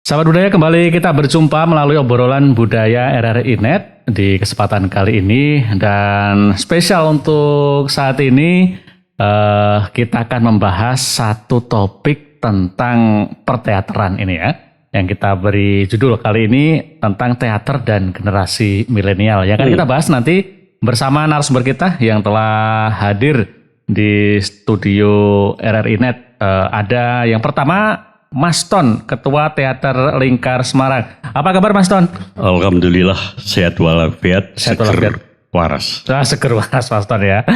Sahabat budaya, kembali kita berjumpa melalui obrolan budaya RRI Net di kesempatan kali ini, dan spesial untuk saat ini kita akan membahas satu topik tentang perteateran ini ya, yang kita beri judul kali ini tentang teater dan generasi milenial. Yang akan kita bahas nanti bersama narasumber kita yang telah hadir di studio RRI Net. Ada yang pertama, Mas Ton, Ketua Teater Lingkar Semarang. Apa kabar Mas Ton? Alhamdulillah sehat walafiat, seger waras. Seger waras Mas Ton ya.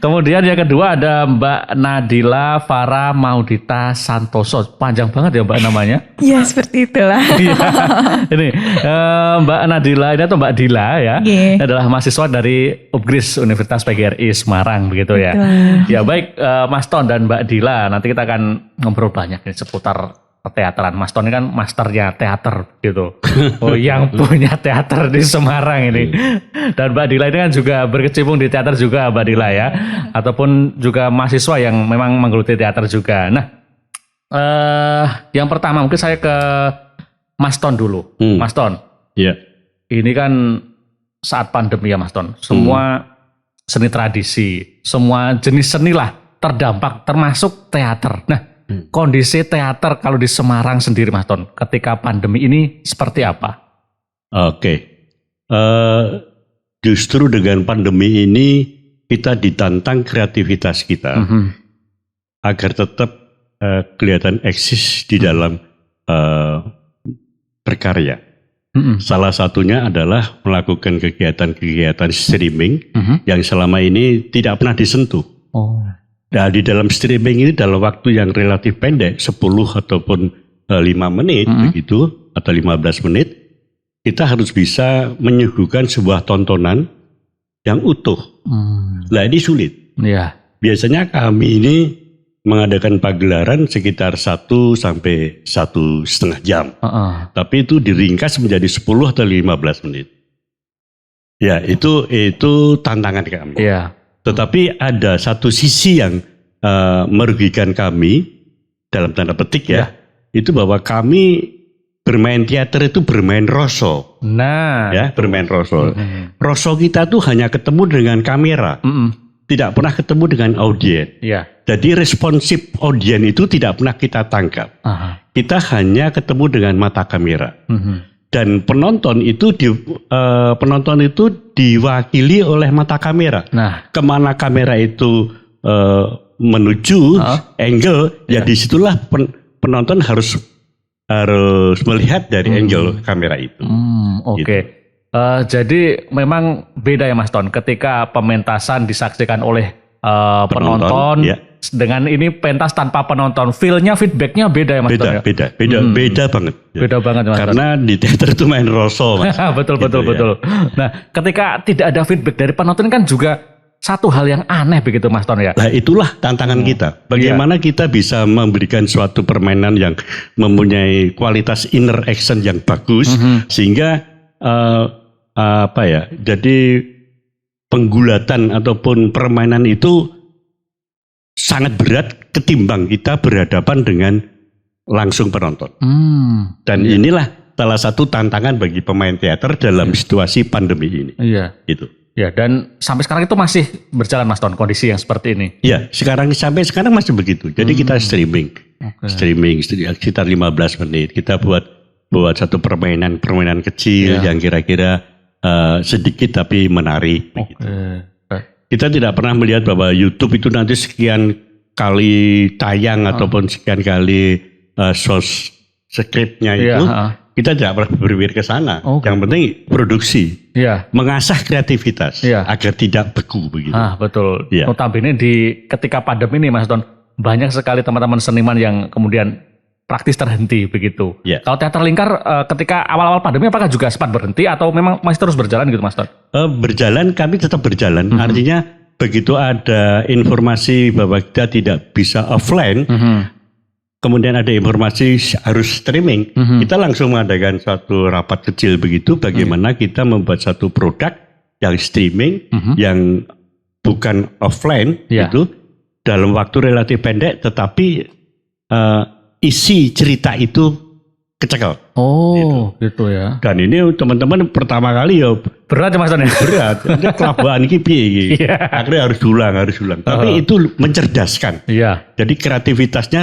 Kemudian yang kedua ada Mbak Nadila Farah Maudita Santoso. Panjang banget ya Mbak namanya. Ya seperti itulah. Ini Mbak Nadila ini atau Mbak Dila ya. Ini adalah mahasiswa dari UPGRIS Universitas PGRI Semarang begitu ya. Ya baik, Mas Ton dan Mbak Dila, nanti kita akan ngobrol banyak nih seputar teateran. Mas Ton ini kan masternya teater gitu. Oh, yang punya teater di Semarang ini. Dan Mbak Dila ini kan juga berkecimpung di teater juga Mbak Dila ya. Ataupun juga mahasiswa yang memang menggeluti teater juga. Nah, yang pertama mungkin saya ke Mas Ton dulu. Mas Ton. Iya. Ini kan saat pandemi ya Mas Ton. Semua seni tradisi, semua jenis seni lah terdampak, termasuk teater. Nah, kondisi teater kalau di Semarang sendiri Mas Ton ketika pandemi ini seperti apa? Oke. Justru dengan pandemi ini kita ditantang kreativitas kita agar tetap kelihatan eksis di dalam berkarya. Salah satunya adalah melakukan kegiatan-kegiatan streaming yang selama ini tidak pernah disentuh. Nah, di dalam streaming ini dalam waktu yang relatif pendek, 10 ataupun 5 menit begitu, atau 15 menit, kita harus bisa menyuguhkan sebuah tontonan yang utuh. Nah, ini sulit. Biasanya kami ini mengadakan pagelaran sekitar 1 sampai 1,5 jam. Tapi itu diringkas menjadi 10 atau 15 menit. Ya, itu tantangan kami. Tetapi ada satu sisi yang merugikan kami, dalam tanda petik ya, itu bahwa kami bermain teater itu bermain roso. Bermain roso. Roso kita tuh hanya ketemu dengan kamera, tidak pernah ketemu dengan audien. Jadi responsif audien itu tidak pernah kita tangkap. Kita hanya ketemu dengan mata kamera. Dan penonton itu diwakili oleh mata kamera. Kemana kamera itu menuju angle, ya disitulah penonton harus melihat dari angle kamera itu. Gitu. Jadi memang beda ya Mas Ton ketika pementasan disaksikan oleh penonton dengan ini pentas tanpa penonton, feel-nya, feedback-nya beda ya Mas Ton? Beda banget. Beda banget Mas Ton. Karena di teater itu main roso Mas. betul. Nah, ketika tidak ada feedback dari penonton kan juga satu hal yang aneh begitu Mas Ton ya. Nah, itulah tantangan kita. Bagaimana kita bisa memberikan suatu permainan yang mempunyai kualitas inner action yang bagus sehingga jadi penggulatan ataupun permainan itu sangat berat ketimbang kita berhadapan dengan langsung penonton. Dan inilah salah satu tantangan bagi pemain teater dalam situasi pandemi ini. Gitu. Ya, dan sampai sekarang itu masih berjalan Mas Ton kondisi yang seperti ini. Ya, sampai sekarang masih begitu. Jadi kita streaming sekitar 15 menit. Kita buat satu permainan kecil yang kira-kira sedikit tapi menarik. Kita tidak pernah melihat bahwa YouTube itu nanti sekian kali tayang ataupun sekian kali skripnya itu. Kita tidak pernah berpikir ke sana. Yang penting produksi, mengasah kreativitas agar tidak beku begitu. Betul. Notabene ketika pandemi ini Mas Ton, banyak sekali teman-teman seniman yang kemudian praktis terhenti begitu. Kalau teater Lingkar ketika awal-awal pandemi apakah juga sempat berhenti atau memang masih terus berjalan gitu Mas Ton? Berjalan, kami tetap berjalan. Artinya begitu ada informasi bahwa kita tidak bisa offline, kemudian ada informasi harus streaming, kita langsung mengadakan suatu rapat kecil begitu, bagaimana kita membuat satu produk yang streaming, yang bukan offline, gitu, dalam waktu relatif pendek, tetapi isi cerita itu kecekel. Oh, gitu ya. Dan ini teman-teman pertama kali ya berat ya Mas Ton ya? Berat. Kelabuan iki piye iki. Akhirnya harus diulang. Tapi itu mencerdaskan. Iya. Jadi kreativitasnya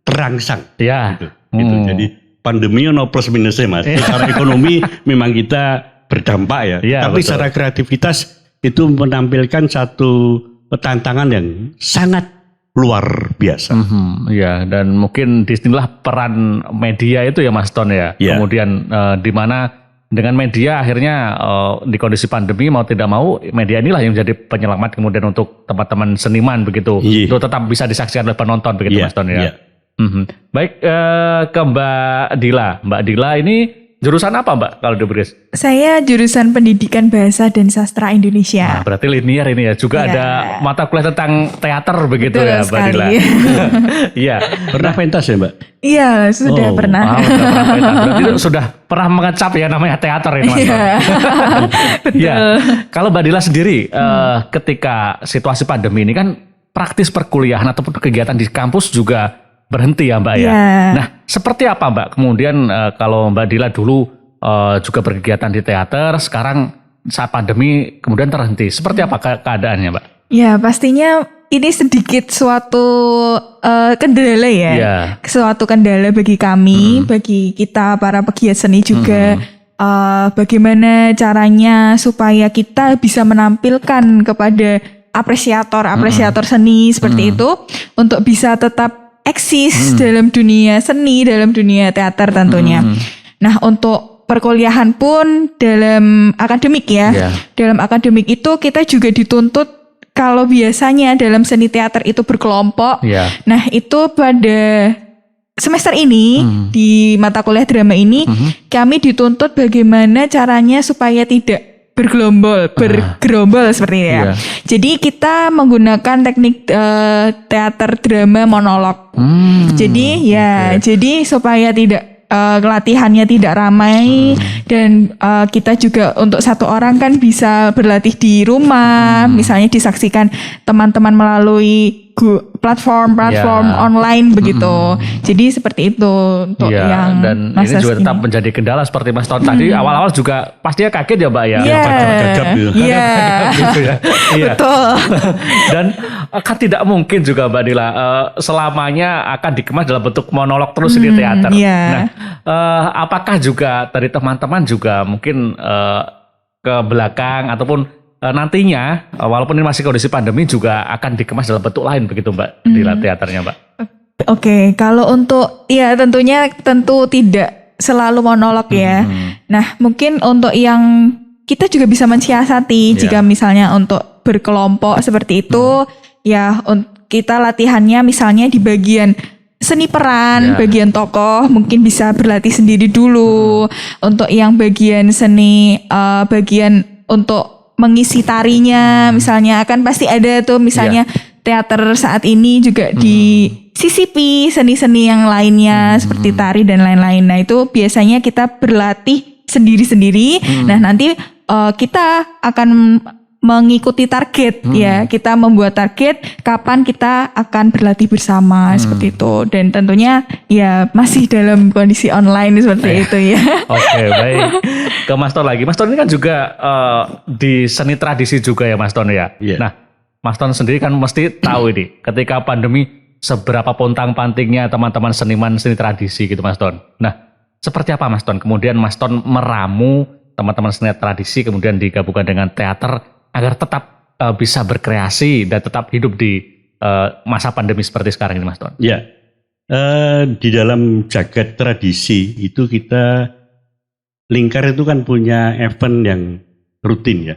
terangsang. Iya. Gitu. Jadi pandemi no plus minusnya Mas. Secara ekonomi memang kita berdampak ya. Tapi betul. Secara kreativitas itu menampilkan satu tantangan yang sangat luar biasa. Ya, dan mungkin disinilah peran media itu ya Mas Ton ya. Kemudian di mana dengan media akhirnya di kondisi pandemi mau tidak mau media inilah yang menjadi penyelamat kemudian untuk teman-teman seniman begitu. Untuk tetap bisa disaksikan oleh penonton begitu Mas Ton ya. Baik, ke Mbak Dila. Mbak Dila ini jurusan apa Mbak kalau di Bris? Saya jurusan Pendidikan Bahasa dan Sastra Indonesia. Nah, berarti linear ini ya. Juga ada mata kuliah tentang teater begitu. Betul ya Mbak Dila. Iya. Pernah pentas ya Mbak? Iya, sudah pernah. Sudah pernah pentas. Berarti sudah pernah mengecap ya namanya teater ini Mas. Betul. Ya. Kalau Mbak Dila sendiri ketika situasi pandemi ini kan praktis perkuliahan ataupun kegiatan di kampus juga berhenti ya Mbak ya. Nah, seperti apa Mbak? Kemudian kalau Mbak Dila dulu juga berkegiatan di teater, sekarang saat pandemi kemudian terhenti. Seperti apa keadaannya Mbak? Ya, pastinya ini sedikit suatu kendala ya. Suatu kendala bagi kami, bagi kita para pegiat seni juga. Bagaimana caranya supaya kita bisa menampilkan kepada apresiator seni seperti itu untuk bisa tetap eksis dalam dunia seni, dalam dunia teater tentunya. Nah, untuk perkuliahan pun dalam akademik ya. Dalam akademik itu kita juga dituntut kalau biasanya dalam seni teater itu berkelompok. Nah, itu pada semester ini di mata kuliah drama ini kami dituntut bagaimana caranya supaya tidak bergerombol seperti ini ya. Jadi kita menggunakan teknik teater drama monolog. Jadi jadi supaya tidak latihannya tidak ramai dan kita juga untuk satu orang kan bisa berlatih di rumah, misalnya disaksikan teman-teman melalui platform online begitu. Jadi seperti itu untuk yang dan ini juga tetap menjadi kendala seperti Mas Ton tadi awal-awal juga pastinya kaget ya Mbak ya. Betul. Dan kan tidak mungkin juga Mbak Dila selamanya akan dikemas dalam bentuk monolog terus di teater. Nah, apakah juga dari teman-teman juga mungkin ke belakang ataupun nantinya walaupun ini masih kondisi pandemi juga akan dikemas dalam bentuk lain begitu Mbak Dila teaternya Mbak? Oke, kalau untuk tentu tidak selalu monolog ya. Nah, mungkin untuk yang kita juga bisa mensiasati jika misalnya untuk berkelompok seperti itu kita latihannya misalnya di bagian seni peran, bagian tokoh mungkin bisa berlatih sendiri dulu. Untuk yang bagian seni bagian untuk mengisi tarinya misalnya kan pasti ada tuh misalnya teater saat ini juga di CCP seni-seni yang lainnya seperti tari dan lain-lain. Nah itu biasanya kita berlatih sendiri-sendiri. Nah nanti kita akan mengikuti target kita membuat target kapan kita akan berlatih bersama seperti itu dan tentunya masih dalam kondisi online seperti itu ya. Oke, baik. Ke Mas Ton lagi. Mas Ton ini kan juga di seni tradisi juga ya Mas Ton ya. Nah, Mas Ton sendiri kan mesti tahu ini ketika pandemi seberapa pontang-pantingnya teman-teman seniman seni tradisi gitu Mas Ton. Nah, seperti apa Mas Ton? Kemudian Mas Ton meramu teman-teman seni tradisi kemudian digabungkan dengan teater agar tetap bisa berkreasi dan tetap hidup di masa pandemi seperti sekarang ini Mas Ton. Di dalam jagat tradisi itu kita Lingkar itu kan punya event yang rutin ya.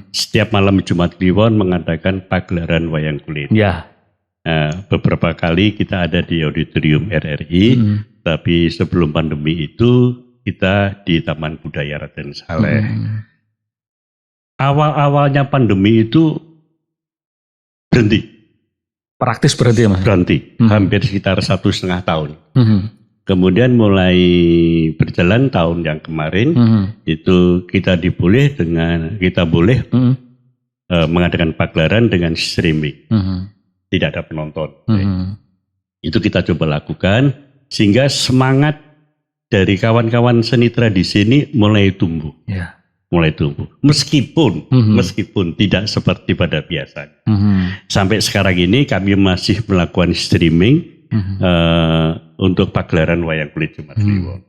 Setiap malam Jumat Kliwon mengadakan pagelaran wayang kulit. Beberapa kali kita ada di auditorium RRI, tapi sebelum pandemi itu kita di Taman Budaya Raden Saleh. Awal-awalnya pandemi itu berhenti. Praktis berhenti ya Mas? Berhenti, hampir sekitar 1,5 tahun. Kemudian mulai berjalan tahun yang kemarin itu kita boleh mengadakan pagelaran dengan streaming, tidak ada penonton. Itu kita coba lakukan sehingga semangat dari kawan-kawan seni tradisi ini mulai tumbuh. Ya. Mulai tumbuh. Meskipun tidak seperti pada biasanya. Sampai sekarang ini kami masih melakukan streaming untuk pagelaran wayang kulit Jumat Kliwon.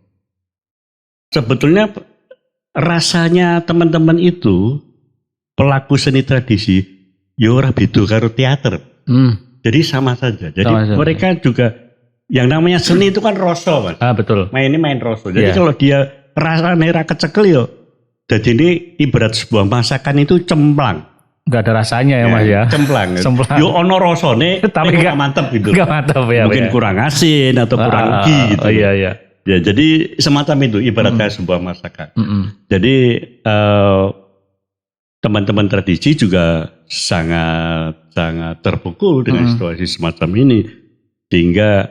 Sebetulnya rasanya teman-teman itu pelaku seni tradisi ya ora beda karo teater. Jadi sama saja. Jadi mereka juga yang namanya seni itu kan rasa, Mas. Betul. Main rasa. Jadi kalau dia rasanya ra kecekel yo. Jadi ini ibarat sebuah masakan itu cemplang. Gak ada rasanya ya, Mas ya. Cemplang. Yo ono rasane tapi gak mantep gitu. Gak mantep ya. Mungkin kurang asin atau kurang ugi gitu. Iya. Ya, jadi semacam itu ibaratnya sebuah masakan. Jadi teman-teman tradisi juga sangat terpukul dengan situasi semacam ini, sehingga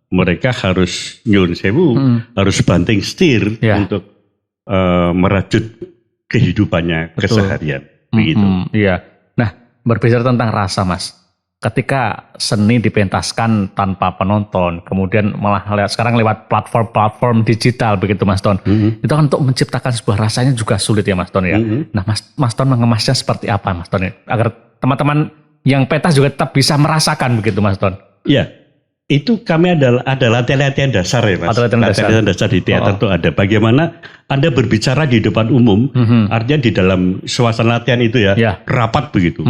mereka harus nyun sewu, harus banting setir untuk merajut kehidupannya keseharian. Begitu. Iya. Nah, berbicara tentang rasa, Mas. Ketika seni dipentaskan tanpa penonton, kemudian malah sekarang lewat platform digital begitu, Mas Ton. Itu kan untuk menciptakan sebuah rasanya juga sulit ya, Mas Ton ya. Nah, Mas Ton mengemasnya seperti apa, Mas Ton? Agar teman-teman yang pentas juga tetap bisa merasakan begitu, Mas Ton. Iya. Itu kami ada latihan-latihan dasar ya, Mas. Latihan dasar di teater itu ada. Bagaimana Anda berbicara di depan umum, artinya di dalam suasana latihan itu ya, rapat begitu.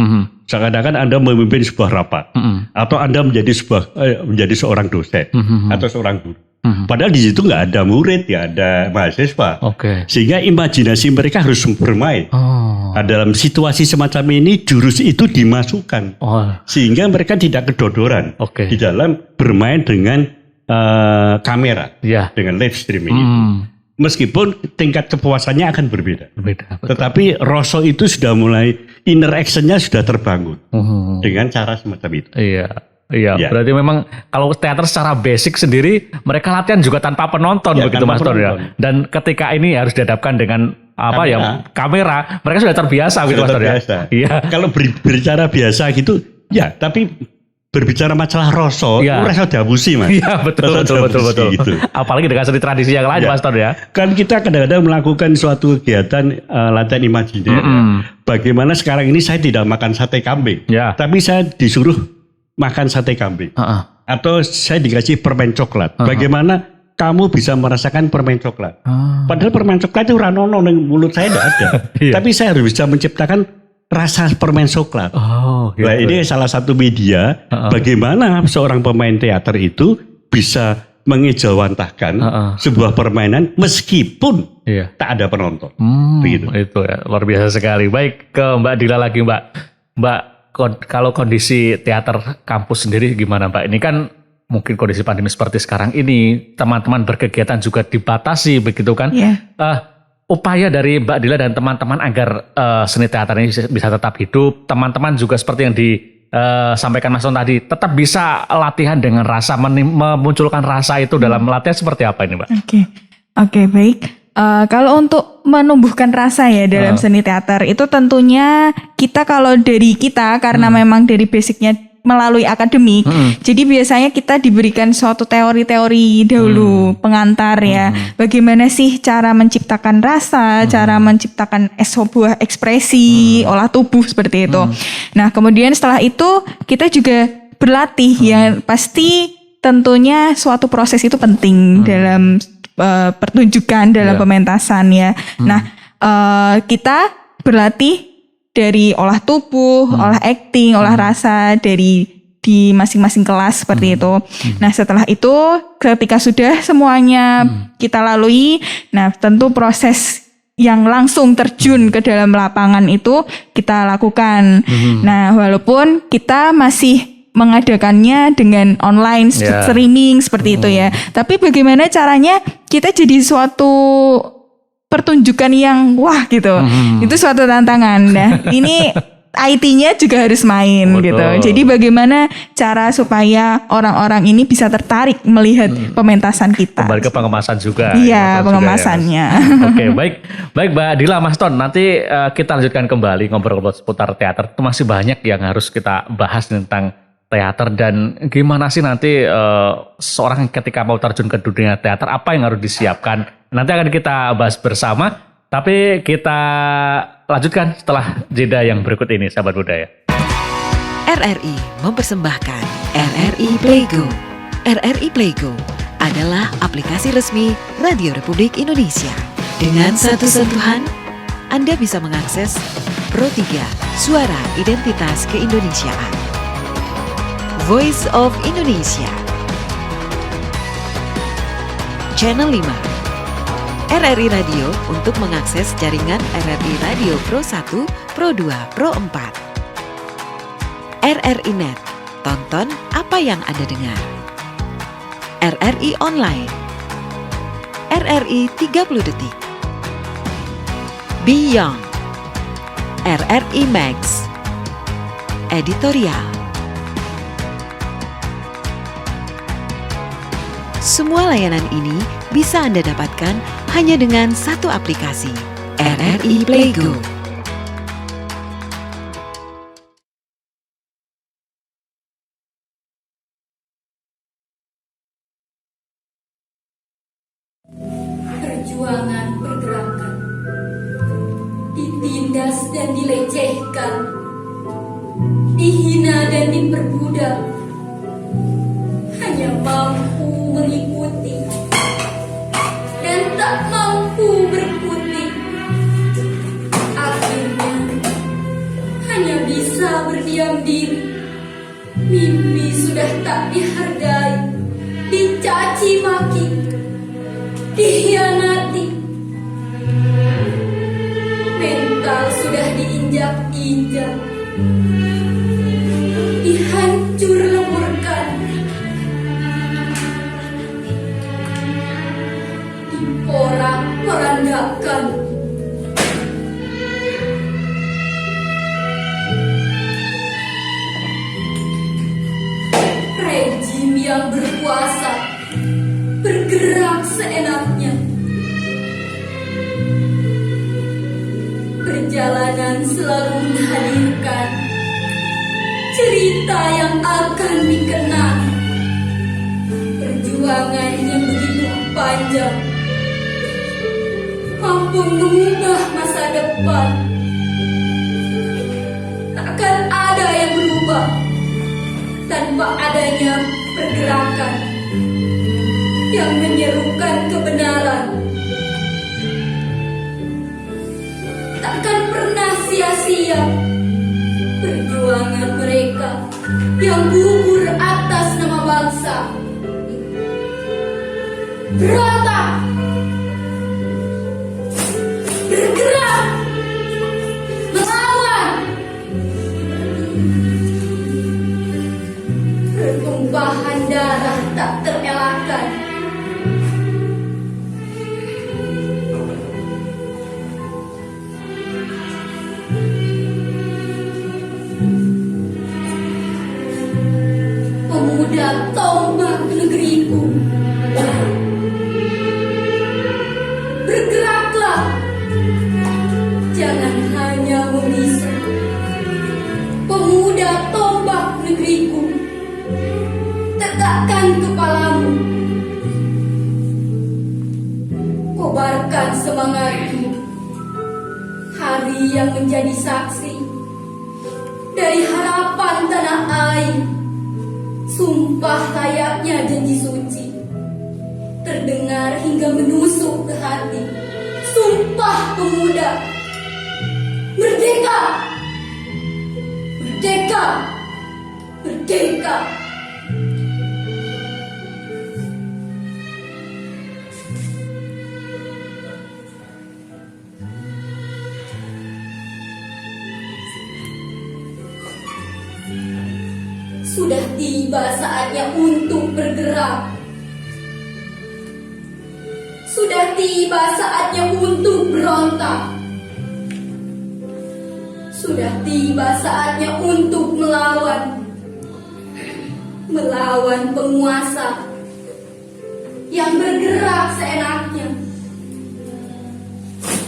Seakan-akan Anda memimpin sebuah rapat, atau Anda menjadi seorang dosen atau seorang guru. Padahal di situ nggak ada murid, nggak ada mahasiswa. Sehingga imajinasi mereka harus bermain. Nah, dalam situasi semacam ini jurus itu dimasukkan, sehingga mereka tidak kedodoran di dalam bermain dengan kamera, dengan live streaming itu. Meskipun tingkat kepuasannya akan berbeda. Tetapi rasa itu sudah mulai, inner action-nya sudah terbangun dengan cara semacam itu. Iya, berarti memang kalau teater secara basic sendiri mereka latihan juga tanpa penonton begitu, Mas Ton ya. Dan ketika ini harus dihadapkan dengan kamera, mereka sudah terbiasa gitu, Mas Ton ya. Iya. Kalau berbicara biasa gitu, ya, tapi berbicara masalah rasa, rasa dabusi, Mas. Iya, betul. Gitu. Apalagi dengan seni tradisi yang lain, Mas Ton ya. Kan kita kadang-kadang melakukan suatu kegiatan latihan imajiner. Bagaimana sekarang ini saya tidak makan sate kambing, tapi saya disuruh makan sate kambing, atau saya dikasih permen coklat. Bagaimana kamu bisa merasakan permen coklat? Padahal permen coklat itu ranono di mulut saya tidak ada. Tapi saya harus bisa menciptakan rasa permen coklat. Gitu. Nah, ini salah satu media bagaimana seorang pemain teater itu bisa mengejawantahkan sebuah permainan meskipun tak ada penonton. Begitu. Itu ya, luar biasa sekali. Baik, ke Mbak Dila lagi, Mbak. Kalau kondisi teater kampus sendiri gimana, Mbak? Ini kan mungkin kondisi pandemi seperti sekarang ini, teman-teman berkegiatan juga dibatasi begitu kan? Upaya dari Mbak Dila dan teman-teman agar seni teater ini bisa tetap hidup, teman-teman juga seperti yang disampaikan Mas Ton tadi, tetap bisa latihan dengan rasa, memunculkan rasa itu dalam latihan seperti apa ini, Mbak? Oke, baik. Kalau untuk menumbuhkan rasa ya dalam seni teater itu tentunya kita kalau dari kita karena memang dari basicnya melalui akademik, jadi biasanya kita diberikan suatu teori-teori dahulu pengantar ya, bagaimana sih cara menciptakan rasa, cara menciptakan sebuah ekspresi olah tubuh seperti itu. Nah kemudian setelah itu kita juga berlatih ya, pasti tentunya suatu proses itu penting dalam pertunjukan dalam pementasan ya. Nah, kita berlatih dari olah tubuh, olah acting, olah rasa di masing-masing kelas seperti itu. Nah, setelah itu ketika sudah semuanya kita lalui, nah tentu proses yang langsung terjun ke dalam lapangan itu kita lakukan. Nah, walaupun kita masih mengadakannya dengan online streaming seperti itu ya. Tapi bagaimana caranya kita jadi suatu pertunjukan yang wah gitu. Itu suatu tantangan. Nah, ini IT-nya juga harus main gitu. Jadi bagaimana cara supaya orang-orang ini bisa tertarik melihat pementasan kita. Kembali ke pengemasan juga. Iya, pengemasannya. Oke, baik Mbak Dila, Mas Ton. Nanti kita lanjutkan kembali ngobrol-ngobrol seputar teater. Itu masih banyak yang harus kita bahas tentang teater, dan gimana sih nanti seorang ketika mau terjun ke dunia teater, apa yang harus disiapkan? Nanti akan kita bahas bersama, tapi kita lanjutkan setelah jeda yang berikut ini, sahabat budaya. RRI mempersembahkan RRI Playgo. RRI Playgo adalah aplikasi resmi Radio Republik Indonesia. Dengan satu sentuhan, Anda bisa mengakses Pro 3 Suara Identitas Keindonesiaan, Voice of Indonesia, Channel 5, RRI Radio untuk mengakses jaringan RRI Radio Pro 1, Pro 2, Pro 4. RRI Net, tonton apa yang Anda dengar. RRI Online, RRI 30 Detik, Beyond, RRI Max, Editorial. Semua layanan ini bisa Anda dapatkan hanya dengan satu aplikasi, RRI Playgo. Perjuangan pergerakan ditindas dan dilecehkan, dihina dan diperbudak, hanya mampu mengikuti dan tak mampu berkutik. Akhirnya hanya bisa berdiam diri. Mimpi sudah tak dihargai, dicaci maki, dikhianati. Mental sudah diinjak-injak, dihancur leburkan, diporak-porandakan. Rejim yang berkuasa bergerak seenaknya. Perjalanan selalu menghadirkan cerita yang akan dikenang. Perjuangan yang begitu panjang mampu mengubah masa depan. Takkan ada yang berubah tanpa adanya pergerakan yang menyerukan kebenaran. Takkan pernah sia-sia perjuangan mereka yang gugur atas nama bangsa. Berontak, bergerak, melawan. Pertumpahan darah tak terelakkan. Pemuda tombak negeriku, bergeraklah, jangan hanya membisu. Pemuda tombak negeriku, tegakkan kepalamu, kobarkan semangatmu. Hari yang menjadi saksi dari harapan tanah air. Sumpah layaknya janji suci, terdengar hingga menusuk ke hati. Sumpah pemuda, merdeka, merdeka, merdeka. Sudah tiba saatnya untuk bergerak. Sudah tiba saatnya untuk berontak. Sudah tiba saatnya untuk melawan. Melawan penguasa yang bergerak seenaknya.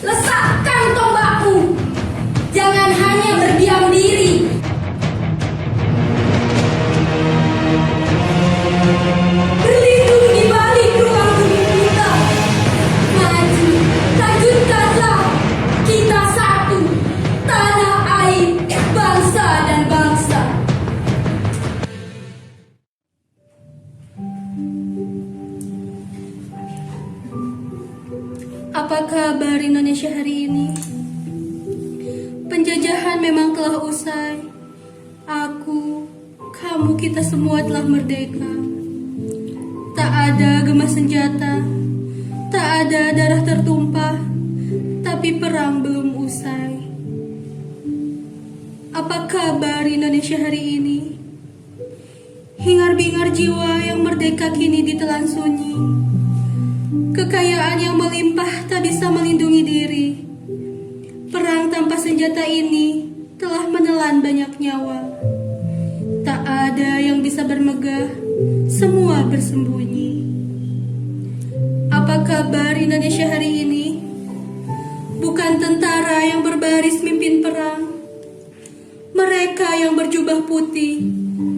Lesakkan tombakmu. Jangan hanya berdiam diri. Apa kabar Indonesia hari ini? Penjajahan memang telah usai. Aku, kamu, kita semua telah merdeka. Tak ada gema senjata, tak ada darah tertumpah, tapi perang belum usai. Apa kabar Indonesia hari ini? Hingar-bingar jiwa yang merdeka kini ditelan sunyi. Kekayaan yang melimpah tak bisa melindungi diri. Perang tanpa senjata ini telah menelan banyak nyawa. Tak ada yang bisa bermegah, semua bersembunyi. Apa kabar Indonesia hari ini? Bukan tentara yang berbaris mimpin perang. Mereka yang berjubah putih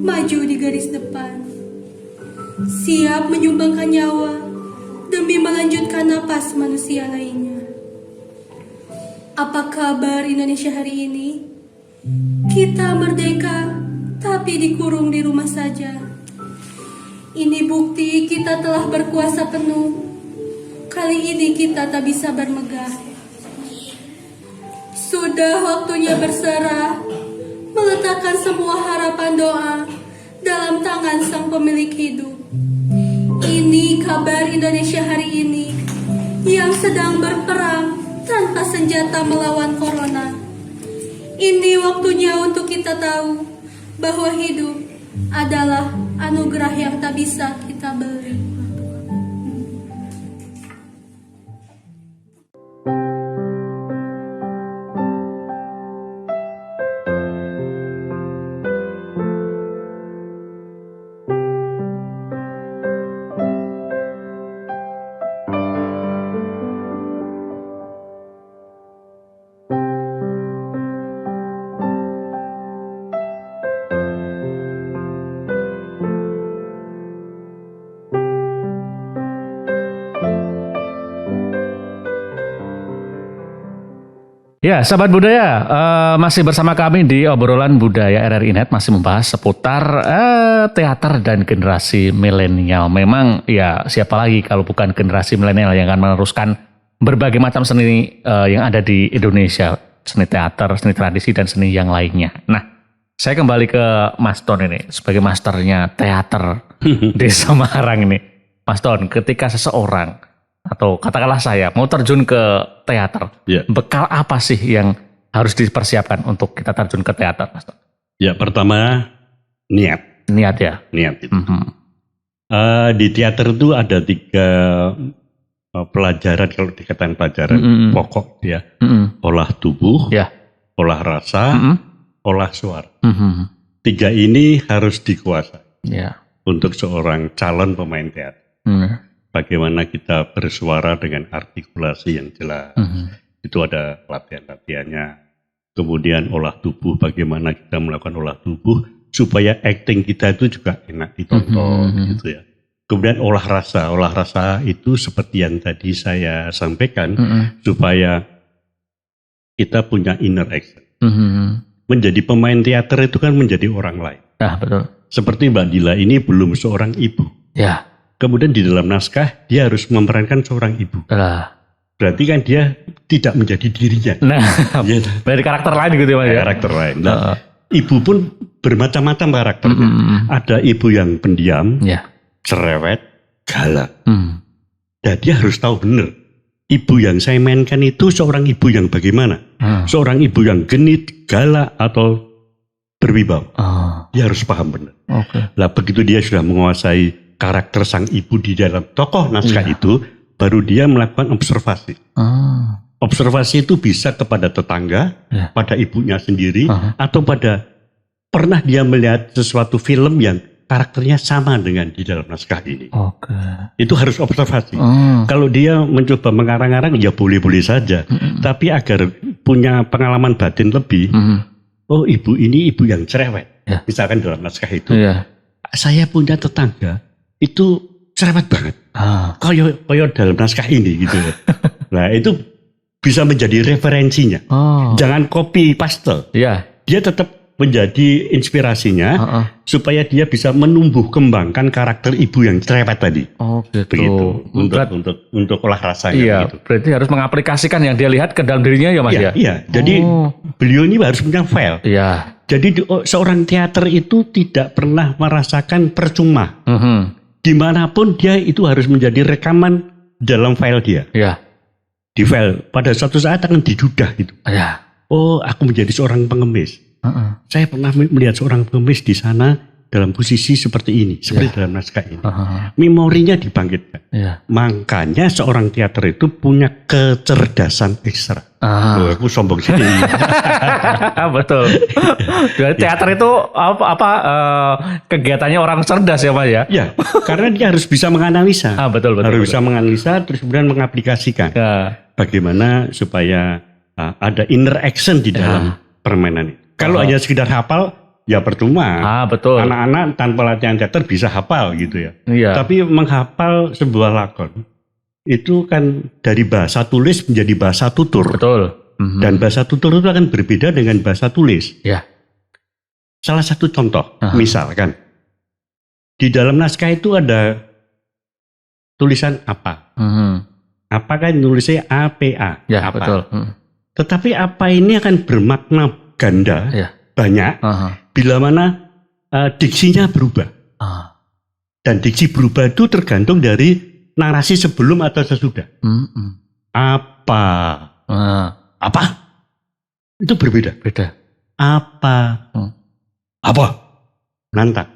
maju di garis depan, siap menyumbangkan nyawa demi melanjutkan napas manusia lainnya. Apa kabar Indonesia hari ini? Kita merdeka, tapi dikurung di rumah saja. Ini bukti kita telah berkuasa penuh. Kali ini kita tak bisa bermegah. Sudah waktunya berserah, meletakkan semua harapan doa dalam tangan Sang Pemilik Hidup. Ini kabar Indonesia hari ini yang sedang berperang tanpa senjata melawan corona. Ini waktunya untuk kita tahu bahwa hidup adalah anugerah yang tak bisa kita beli. Ya, sahabat budaya, masih bersama kami di obrolan budaya RRI Net, masih membahas seputar teater dan generasi milenial. Memang ya siapa lagi kalau bukan generasi milenial yang akan meneruskan berbagai macam seni yang ada di Indonesia, seni teater, seni tradisi dan seni yang lainnya. Nah, saya kembali ke Mas Ton ini sebagai masternya teater di Semarang ini. Mas Ton, ketika seseorang atau katakanlah saya mau terjun ke teater, bekal apa sih yang harus dipersiapkan untuk kita terjun ke teater, Mas? Ya, pertama niat. Niat ya? Niat itu. Di teater itu ada 3 pelajaran, kalau dikatakan pelajaran pokok ya. Olah tubuh, olah rasa, olah suara. 3 ini harus dikuasai untuk seorang calon pemain teater. Bagaimana kita bersuara dengan artikulasi yang jelas. Itu ada latihan-latihannya. Kemudian olah tubuh, bagaimana kita melakukan olah tubuh supaya acting kita itu juga enak ditonton gitu ya. Kemudian olah rasa itu seperti yang tadi saya sampaikan, supaya kita punya inner action. Menjadi pemain teater itu kan menjadi orang lain. Betul. Seperti Mbak Dila ini belum seorang ibu. Ya. Kemudian di dalam naskah dia harus memerankan seorang ibu. Berarti kan dia tidak menjadi dirinya. Dari karakter lain gitu ya. Karakter lain. Ibu pun bermacam-macam karakternya. Ada ibu yang pendiam, cerewet, galak. Dan dia harus tahu benar. Ibu yang saya mainkan itu seorang ibu yang bagaimana? Seorang ibu yang genit, galak, atau berwibawa. Dia harus paham benar. Lah begitu dia sudah menguasai karakter sang ibu di dalam tokoh naskah itu, baru dia melakukan observasi. Observasi itu bisa kepada tetangga, pada ibunya sendiri, atau pada pernah dia melihat sesuatu film yang karakternya sama dengan di dalam naskah ini. Itu harus observasi. Kalau dia mencoba mengarang-arang, ya boleh-boleh saja. Tapi agar punya pengalaman batin lebih, oh ibu ini ibu yang cerewet. Misalkan dalam naskah itu, saya punya tetangga, itu cerewet banget. Koyo dalam naskah ini gitu. Nah itu bisa menjadi referensinya. Jangan copy paste. Dia tetap menjadi inspirasinya supaya dia bisa menumbuh kembangkan karakter ibu yang cerewet tadi. Oh gitu. Begitu. Untuk olah rasanya. Iya, gitu. berarti harus mengaplikasikan yang dia lihat ke dalam dirinya ya Mas ya? Iya. Jadi beliau ini harus punya file. Iya. Jadi seorang teater itu tidak pernah merasakan percuma. Dimanapun dia itu harus menjadi rekaman dalam file dia. Iya. Di file pada suatu saat akan didudah gitu. Iya. Oh, aku menjadi seorang pengemis. Saya pernah melihat seorang pengemis di sana dalam posisi seperti ini, seperti dalam naskah ini. Memorinya dibangkitkan. Makanya seorang teater itu punya kecerdasan ekstra. Aku sombong sih. Betul. Jadi teater itu kegiatannya orang cerdas ya Pak ya? Ya, karena dia harus bisa menganalisa. Betul. Harus bisa menganalisa, terus kemudian mengaplikasikan. Bagaimana supaya ada inner action di dalam permainan itu. Kalau hanya sekedar hafal, ya percuma. Betul. Anak-anak tanpa latihan teater bisa hafal gitu ya. Iya. Tapi menghafal sebuah lakon itu kan dari bahasa tulis menjadi bahasa tutur. Betul. Dan bahasa tutur itu akan berbeda dengan bahasa tulis. Ya. Salah satu contoh, misalkan di dalam naskah itu ada tulisan apa. Apa kan nulisnya APA. Ya, apa. Betul. Tetapi apa ini akan bermakna ganda, banyak, bila mana diksinya berubah. Dan diksi berubah itu tergantung dari narasi sebelum atau sesudah. Apa? Apa? Itu berbeda. Beda. Apa? Apa? Nantang.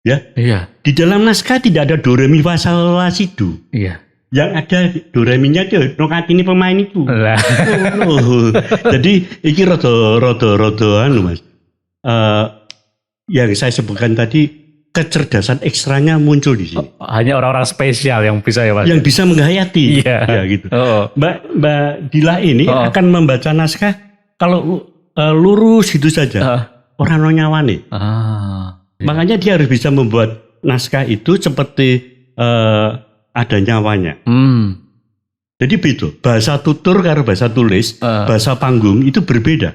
Ya? Iya. Di dalam naskah tidak ada do re mi fa sol la si do. Iya. Yang ada do re mi nya itu nokatine pemain itu. Jadi iki rada anu Mas. Yang saya sebutkan tadi kecerdasan ekstranya muncul di sini. Hanya orang-orang spesial yang bisa ya Mas. Yang bisa menghayati. Iya. Ya gitu. Mbak Dila ini akan membaca naskah kalau lurus gitu saja. Orang no nyawane. Makanya dia harus bisa membuat naskah itu seperti ada nyawanya. Jadi begitu. Bahasa tutur karo bahasa tulis, bahasa panggung itu berbeda.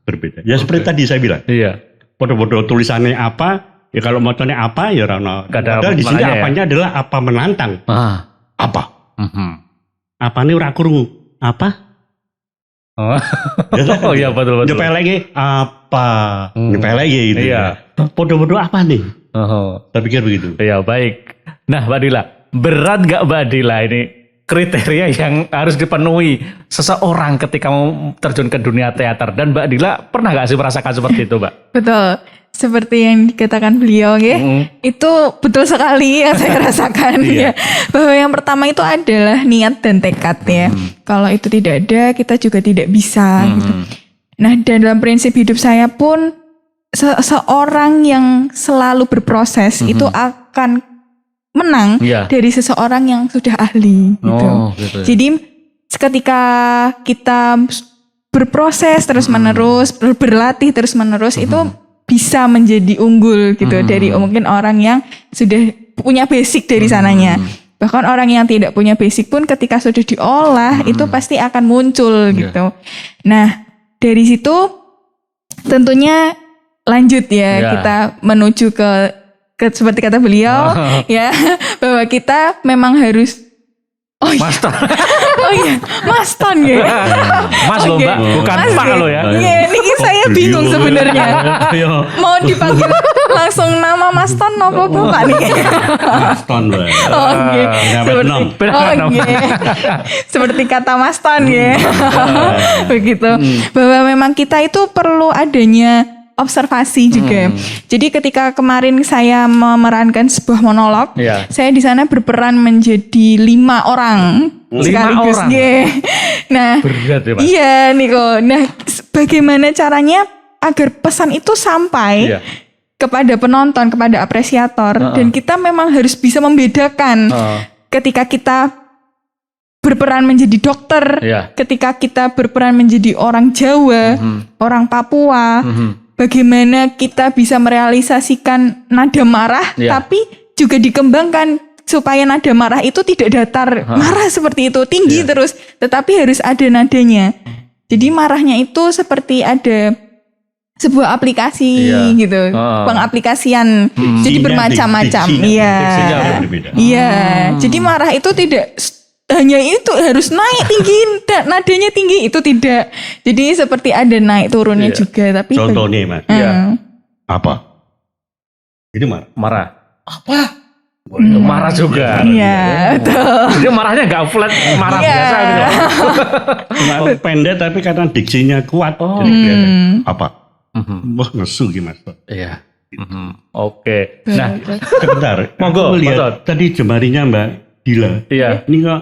Berbeda. Ya seperti tadi saya bilang. Iya. Podo-podo tulisannya apa? Ya kalau motornya apa ya rano. Padahal di sini apanya adalah apa menantang. Apa? Apa nih ora krungu? Apa? Iya betul. Nyepel lagi apa? Nyepel lagi gitu. Iya. Podo-podo apa nih? Saya pikir begitu. Iya baik. Nah Mbak Dila, berat gak Mbak Dila ini kriteria yang harus dipenuhi seseorang ketika mau terjun ke dunia teater? Dan Mbak Dila pernah gak sih merasakan seperti itu Mbak? Betul. Seperti yang dikatakan beliau ya, itu betul sekali yang saya rasakan ya. Bahwa yang pertama itu adalah niat dan tekad ya. Kalau itu tidak ada, kita juga tidak bisa gitu. Nah, dan dalam prinsip hidup saya pun seseorang yang selalu berproses itu akan menang dari seseorang yang sudah ahli gitu. Jadi ketika kita berproses terus-menerus, berlatih terus-menerus itu bisa menjadi unggul gitu dari mungkin orang yang sudah punya basic dari sananya. Bahkan orang yang tidak punya basic pun ketika sudah diolah itu pasti akan muncul gitu. Nah, dari situ tentunya lanjut kita menuju ke seperti kata beliau ya, bahwa kita memang harus Maston. Maston ya. Mas loh Mbak, bukan Pak lo ya. Iya, ini saya bingung sebenarnya. Mau dipanggil langsung nama Maston apa Bapak nih? Maston Mbak. Seperti kata Maston ya. Begitu. Bahwa memang kita itu perlu adanya observasi juga. Jadi ketika kemarin saya memerankan sebuah monolog, saya di sana berperan menjadi 5 orang. 5 orang. Nah, berat ya Mas. Iya Niko. Nah, bagaimana caranya agar pesan itu sampai kepada penonton, kepada apresiator, dan kita memang harus bisa membedakan ketika kita berperan menjadi dokter, ketika kita berperan menjadi orang Jawa, orang Papua. Bagaimana kita bisa merealisasikan nada marah, tapi juga dikembangkan supaya nada marah itu tidak datar, marah seperti itu, tinggi terus, tetapi harus ada nadanya. Jadi marahnya itu seperti ada sebuah aplikasi gitu, pengaplikasian, jadi bermacam-macam. Iya, iya. Jadi marah itu tidak hanya itu harus naik tinggi, nadanya tinggi itu tidak. Jadi seperti ada naik turunnya juga. Tapi contohnya Mas, apa? Ini marah. Apa? Marah juga. Iya, betul. Jadi marahnya nggak flat, marah biasa gitu. Pendek tapi karena diksinya kuat. Jadi kelihatan. Apa? Wah, ngesu gimana? Iya. Oke. Nah, sebentar. Monggo. Lihat tadi jemarinya Mbak Dila. Iya. Ini kok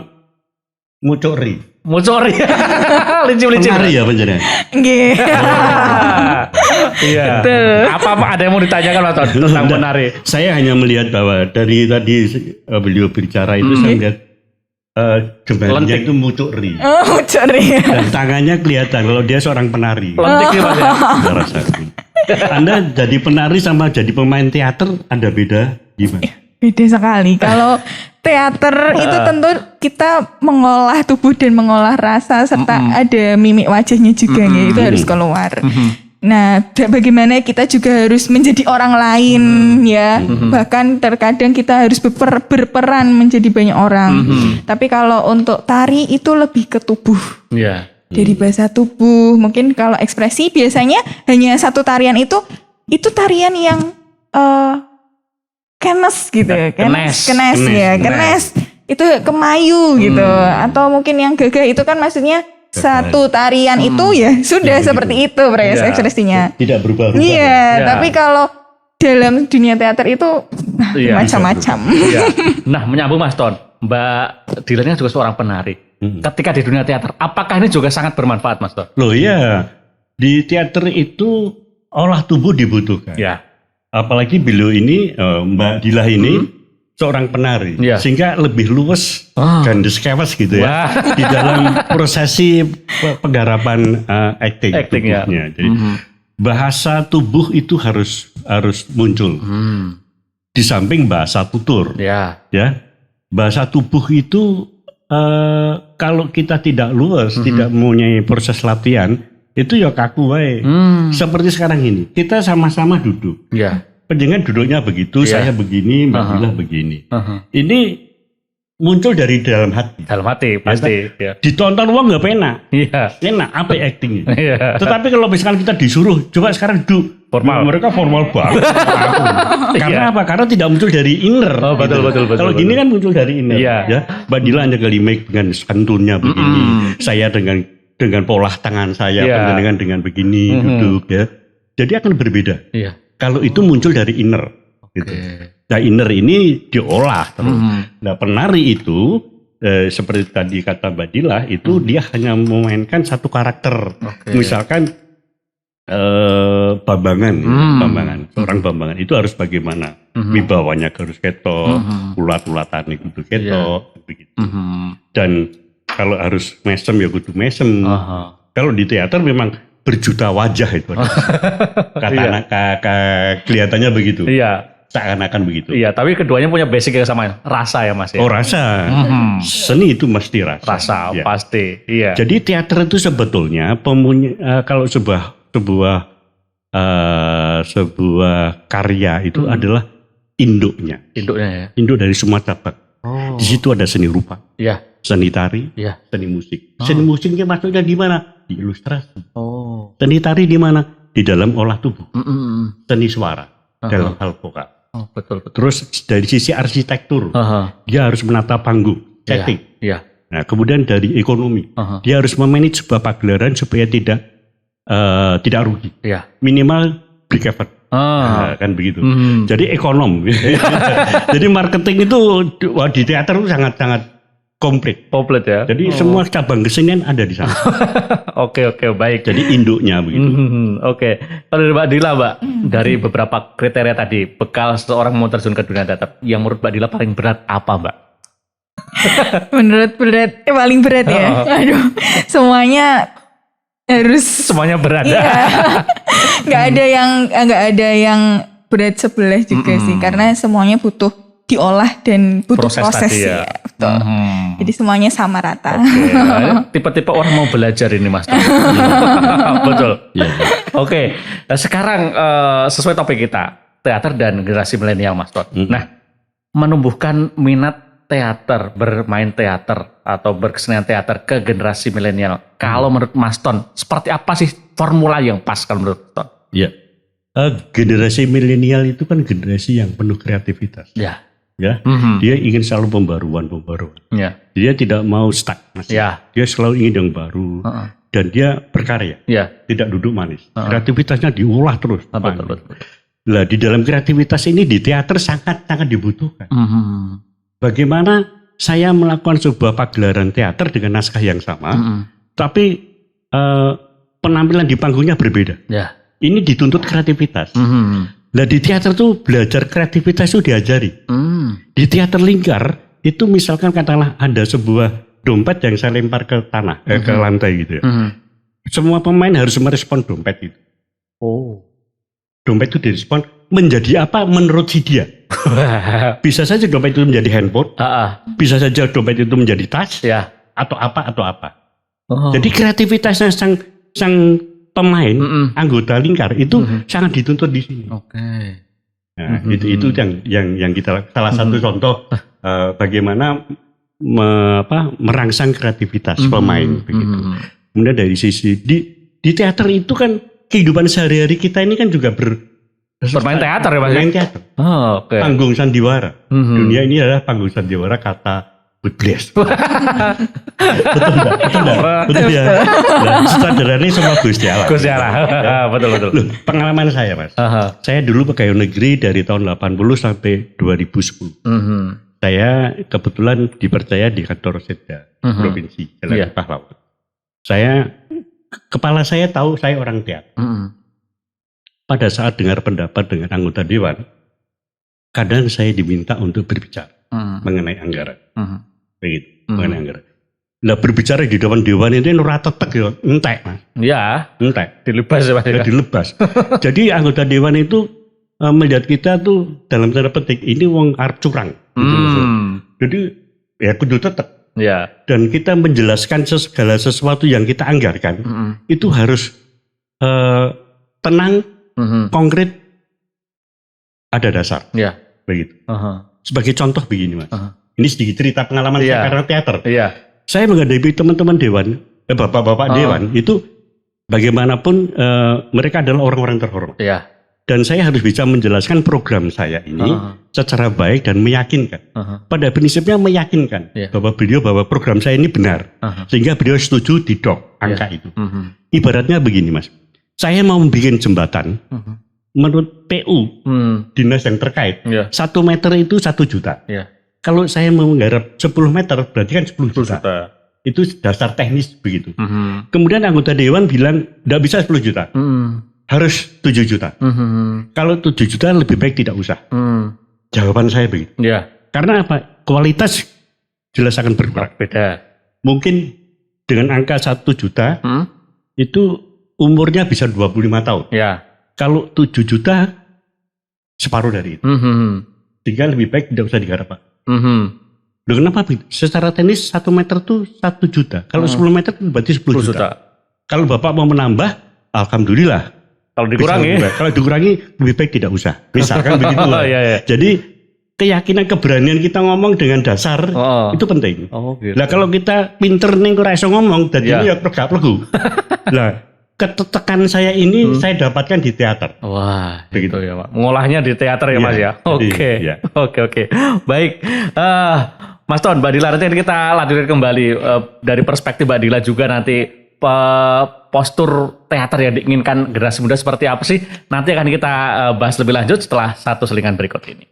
mucori. Licin-licin. Penari ya penjara. Nggih. Iya. Apa ada yang mau ditanyakan Mas Ton tentang penari? Saya hanya melihat bahwa dari tadi beliau bicara itu saya melihat jemarinya itu mucori. Oh, mucori. Dan tangannya kelihatan kalau dia seorang penari. Lentik Mas ya. Anda jadi penari sama jadi pemain teater ada beda gimana? Beda sekali. Kalau teater itu tentu kita mengolah tubuh dan mengolah rasa serta ada mimik wajahnya juga ya, itu harus keluar. Nah, bagaimana kita juga harus menjadi orang lain ya. Bahkan terkadang kita harus berperan menjadi banyak orang. Tapi kalau untuk tari itu lebih ke tubuh. Iya. Dari bahasa tubuh. Mungkin kalau ekspresi biasanya hanya satu tarian itu tarian yang kenes gitu. Kenes ya. Kenes. Itu kemayu gitu. Atau mungkin yang gagah itu kan maksudnya satu tarian itu ya sudah seperti itu ekspresinya. Tidak berubah-ubah. Iya, tapi kalau dalam dunia teater itu macam-macam. Nah, menyambung Mas Ton, Mbak Dila juga seorang penari. Ketika di dunia teater, apakah ini juga sangat bermanfaat Mas Ton? Loh iya, di teater itu olah tubuh dibutuhkan. Ya. Apalagi beliau ini, Mbak Dila ini seorang penari, sehingga lebih luwes dan deskewes gitu ya di dalam prosesi penggarapan acting tubuhnya. Jadi bahasa tubuh itu harus muncul. Di samping bahasa tutur, ya bahasa tubuh itu kalau kita tidak luwes, tidak mempunyai proses latihan, itu ya kaku wae. Seperti sekarang ini, kita sama-sama duduk. Penjenengan duduknya begitu, saya begini, Mbak Dila begini. Ini muncul dari dalam hati. Dalam hati, pasti. Ya. Ditonton uang nggak enak. Enak, apa actingnya. Tetapi kalau misalkan kita disuruh, coba sekarang duduk. Formal. Mereka formal banget. Karena apa? Karena tidak muncul dari inner. Oh, betul. Kalau gini kan muncul dari inner. Ya, Mbak Dila hanya kelimik dengan senturnya begini. Saya dengan pola tangan saya, dengan begini duduk ya. Jadi akan berbeda. Kalau itu muncul dari inner, gitu. Nah inner ini diolah terus. Nah penari itu seperti tadi kata Mbak Dila itu dia hanya memainkan satu karakter. Misalkan Bambangan, seorang Bambangan itu harus bagaimana? Wibawanya harus ketok, ulat-ulatan itu ketok, begitu. Dan kalau harus mesem ya kudu mesem. Kalau di teater memang berjuta wajah itu. Kelihatannya begitu. Seakan-akan begitu. Iya, tapi keduanya punya basic yang sama, rasa ya Mas ya. Oh, rasa. Seni itu mesti rasa. Rasa, pasti. Iya. Jadi teater itu sebetulnya kalau sebuah karya itu adalah induknya. Induknya ya. Induk dari semua cabang. Di situ ada seni rupa. Seni tari, seni musik. Seni musiknya maksudnya di mana? Di ilustrasi. Seni tari di mana? Di dalam olah tubuh. Seni suara dalam hal vokal. Betul. Terus dari sisi arsitektur, dia harus menata panggung, setting. Nah, kemudian dari ekonomi, dia harus memanage sebuah pagelaran supaya tidak rugi. Minimal break even. Kan begitu. Jadi ekonom. Jadi marketing itu di teater itu sangat komplit ya. Jadi semua cabang kesenian ada di sana. Oke, baik. Jadi induknya begitu. Oke. Kalau dari Mbak Dila, Mbak, dari beberapa kriteria tadi, bekal seseorang mau terjun ke dunia teater, yang menurut Mbak Dila paling berat apa, Mbak? Paling berat ya. Aduh, semuanya berat. Nggak ada yang berat sebelah juga sih, karena semuanya butuh diolah dan butuh proses tadi ya. Betul. Jadi semuanya sama rata. Tipe-tipe orang mau belajar ini Mas. Betul. Oke. Nah, sekarang sesuai topik kita, teater dan generasi milenial Mas Ton. Nah, menumbuhkan minat teater, bermain teater atau berkesenian teater ke generasi milenial. Kalau menurut Mas Ton, seperti apa sih formula yang pas kalau menurut Ton? Ya, generasi milenial itu kan generasi yang penuh kreativitas. Ya. Dia ingin selalu pembaruan. Ya. Dia tidak mau stuck. Ya. Dia selalu ingin yang baru. Dan dia berkarya. Ya. Tidak duduk manis. Kreativitasnya diolah terus. Betul. Nah, di dalam kreativitas ini di teater sangat dibutuhkan. Bagaimana saya melakukan sebuah pagelaran teater dengan naskah yang sama, tapi penampilan di panggungnya berbeda. Ya. Ini dituntut kreativitas. Nah, di teater tuh belajar kreativitas itu diajari. Di teater lingkar itu misalkan katakanlah ada sebuah dompet yang saya lempar ke tanah, ke lantai gitu ya. Semua pemain harus merespon dompet itu. Dompet itu direspon menjadi apa menurut si dia. Bisa saja dompet itu menjadi handphone, bisa saja dompet itu menjadi tas, atau apa. Jadi kreativitasnya sang pemain, anggota lingkar itu sangat dituntut di sini. Nah, itu yang kita salah satu contoh bagaimana merangsang kreativitas pemain begitu. Kemudian dari sisi di teater itu kan kehidupan sehari-hari kita ini kan juga bermain teater ya Mas? Bermain teater. Panggung sandiwara. Dunia ini adalah panggung sandiwara kata Budbles. Betul enggak? Betul ya. Nah, sutradara ini semua Gusti Allah. Betul. Loh, pengalaman saya Mas. Saya dulu pegawai negeri dari tahun 80 sampai 2010. Saya kebetulan dipercaya di kantor Setda Provinsi Jalan Pahlawan. Kepala saya tahu saya orang teater. Pada saat dengar pendapat dengan anggota dewan, kadang saya diminta untuk berbicara mengenai anggaran. Begitu, mengenai anggaran. Nah, berbicara di depan dewan itu nuratetek ya, entek Mas. Iya, entek. Dilebas ya Mas. Dilebas. Jadi anggota dewan itu melihat kita tuh dalam tanda petik ini wong arep curang. Gitu. Jadi ya kudu tetek. Ya. Dan kita menjelaskan segala sesuatu yang kita anggarkan itu harus tenang, konkret, ada dasar. Ya. Begitu. Sebagai contoh begini Mas. Ini sedikit cerita pengalaman saya karena teater. Saya menghadapi teman-teman dewan, bapak-bapak dewan itu bagaimanapun mereka adalah orang-orang terhormat. Dan saya harus bisa menjelaskan program saya ini secara baik dan meyakinkan. Pada prinsipnya meyakinkan bahwa program saya ini benar. Sehingga beliau setuju didok angka itu. Ibaratnya begini Mas. Saya mau membuat jembatan. Menurut PU, dinas yang terkait, 1 meter itu 1 juta. Kalau saya mau menggarap 10 meter, berarti kan 10 juta. Itu dasar teknis begitu. Kemudian anggota dewan bilang, tidak bisa 10 juta. Harus 7 juta. Kalau 7 juta lebih baik tidak usah. Jawaban saya begitu. Karena apa? Kualitas jelas akan berkurang. Beda. Mungkin dengan angka 1 juta, itu umurnya bisa 25 tahun. Kalau 7 juta, separuh dari itu. Sehingga lebih baik tidak usah digarap Pak. Loh, kenapa? Secara teknis 1 meter itu 1 juta. Kalau 10 meter berarti 10 juta. Kalau Bapak mau menambah, alhamdulillah. Kalau dikurangi? Kalau dikurangi, lebih baik tidak usah. Misalkan begitu. Jadi keyakinan, keberanian kita ngomong dengan dasar itu penting. Gitu. Nah kalau kita pinter nih kok iso ngomong, jadi ya plegap-plegu. Nah ketekan saya ini saya dapatkan di teater. Wah, begitu ya Pak. Ngolahnya di teater ya Mas ya. Oke. Baik. Mas Ton, Mbak Dila, nanti kita lanjutkan kembali dari perspektif Mbak Dila juga nanti postur teater yang diinginkan generasi muda seperti apa sih? Nanti akan kita bahas lebih lanjut setelah satu selingan berikut ini.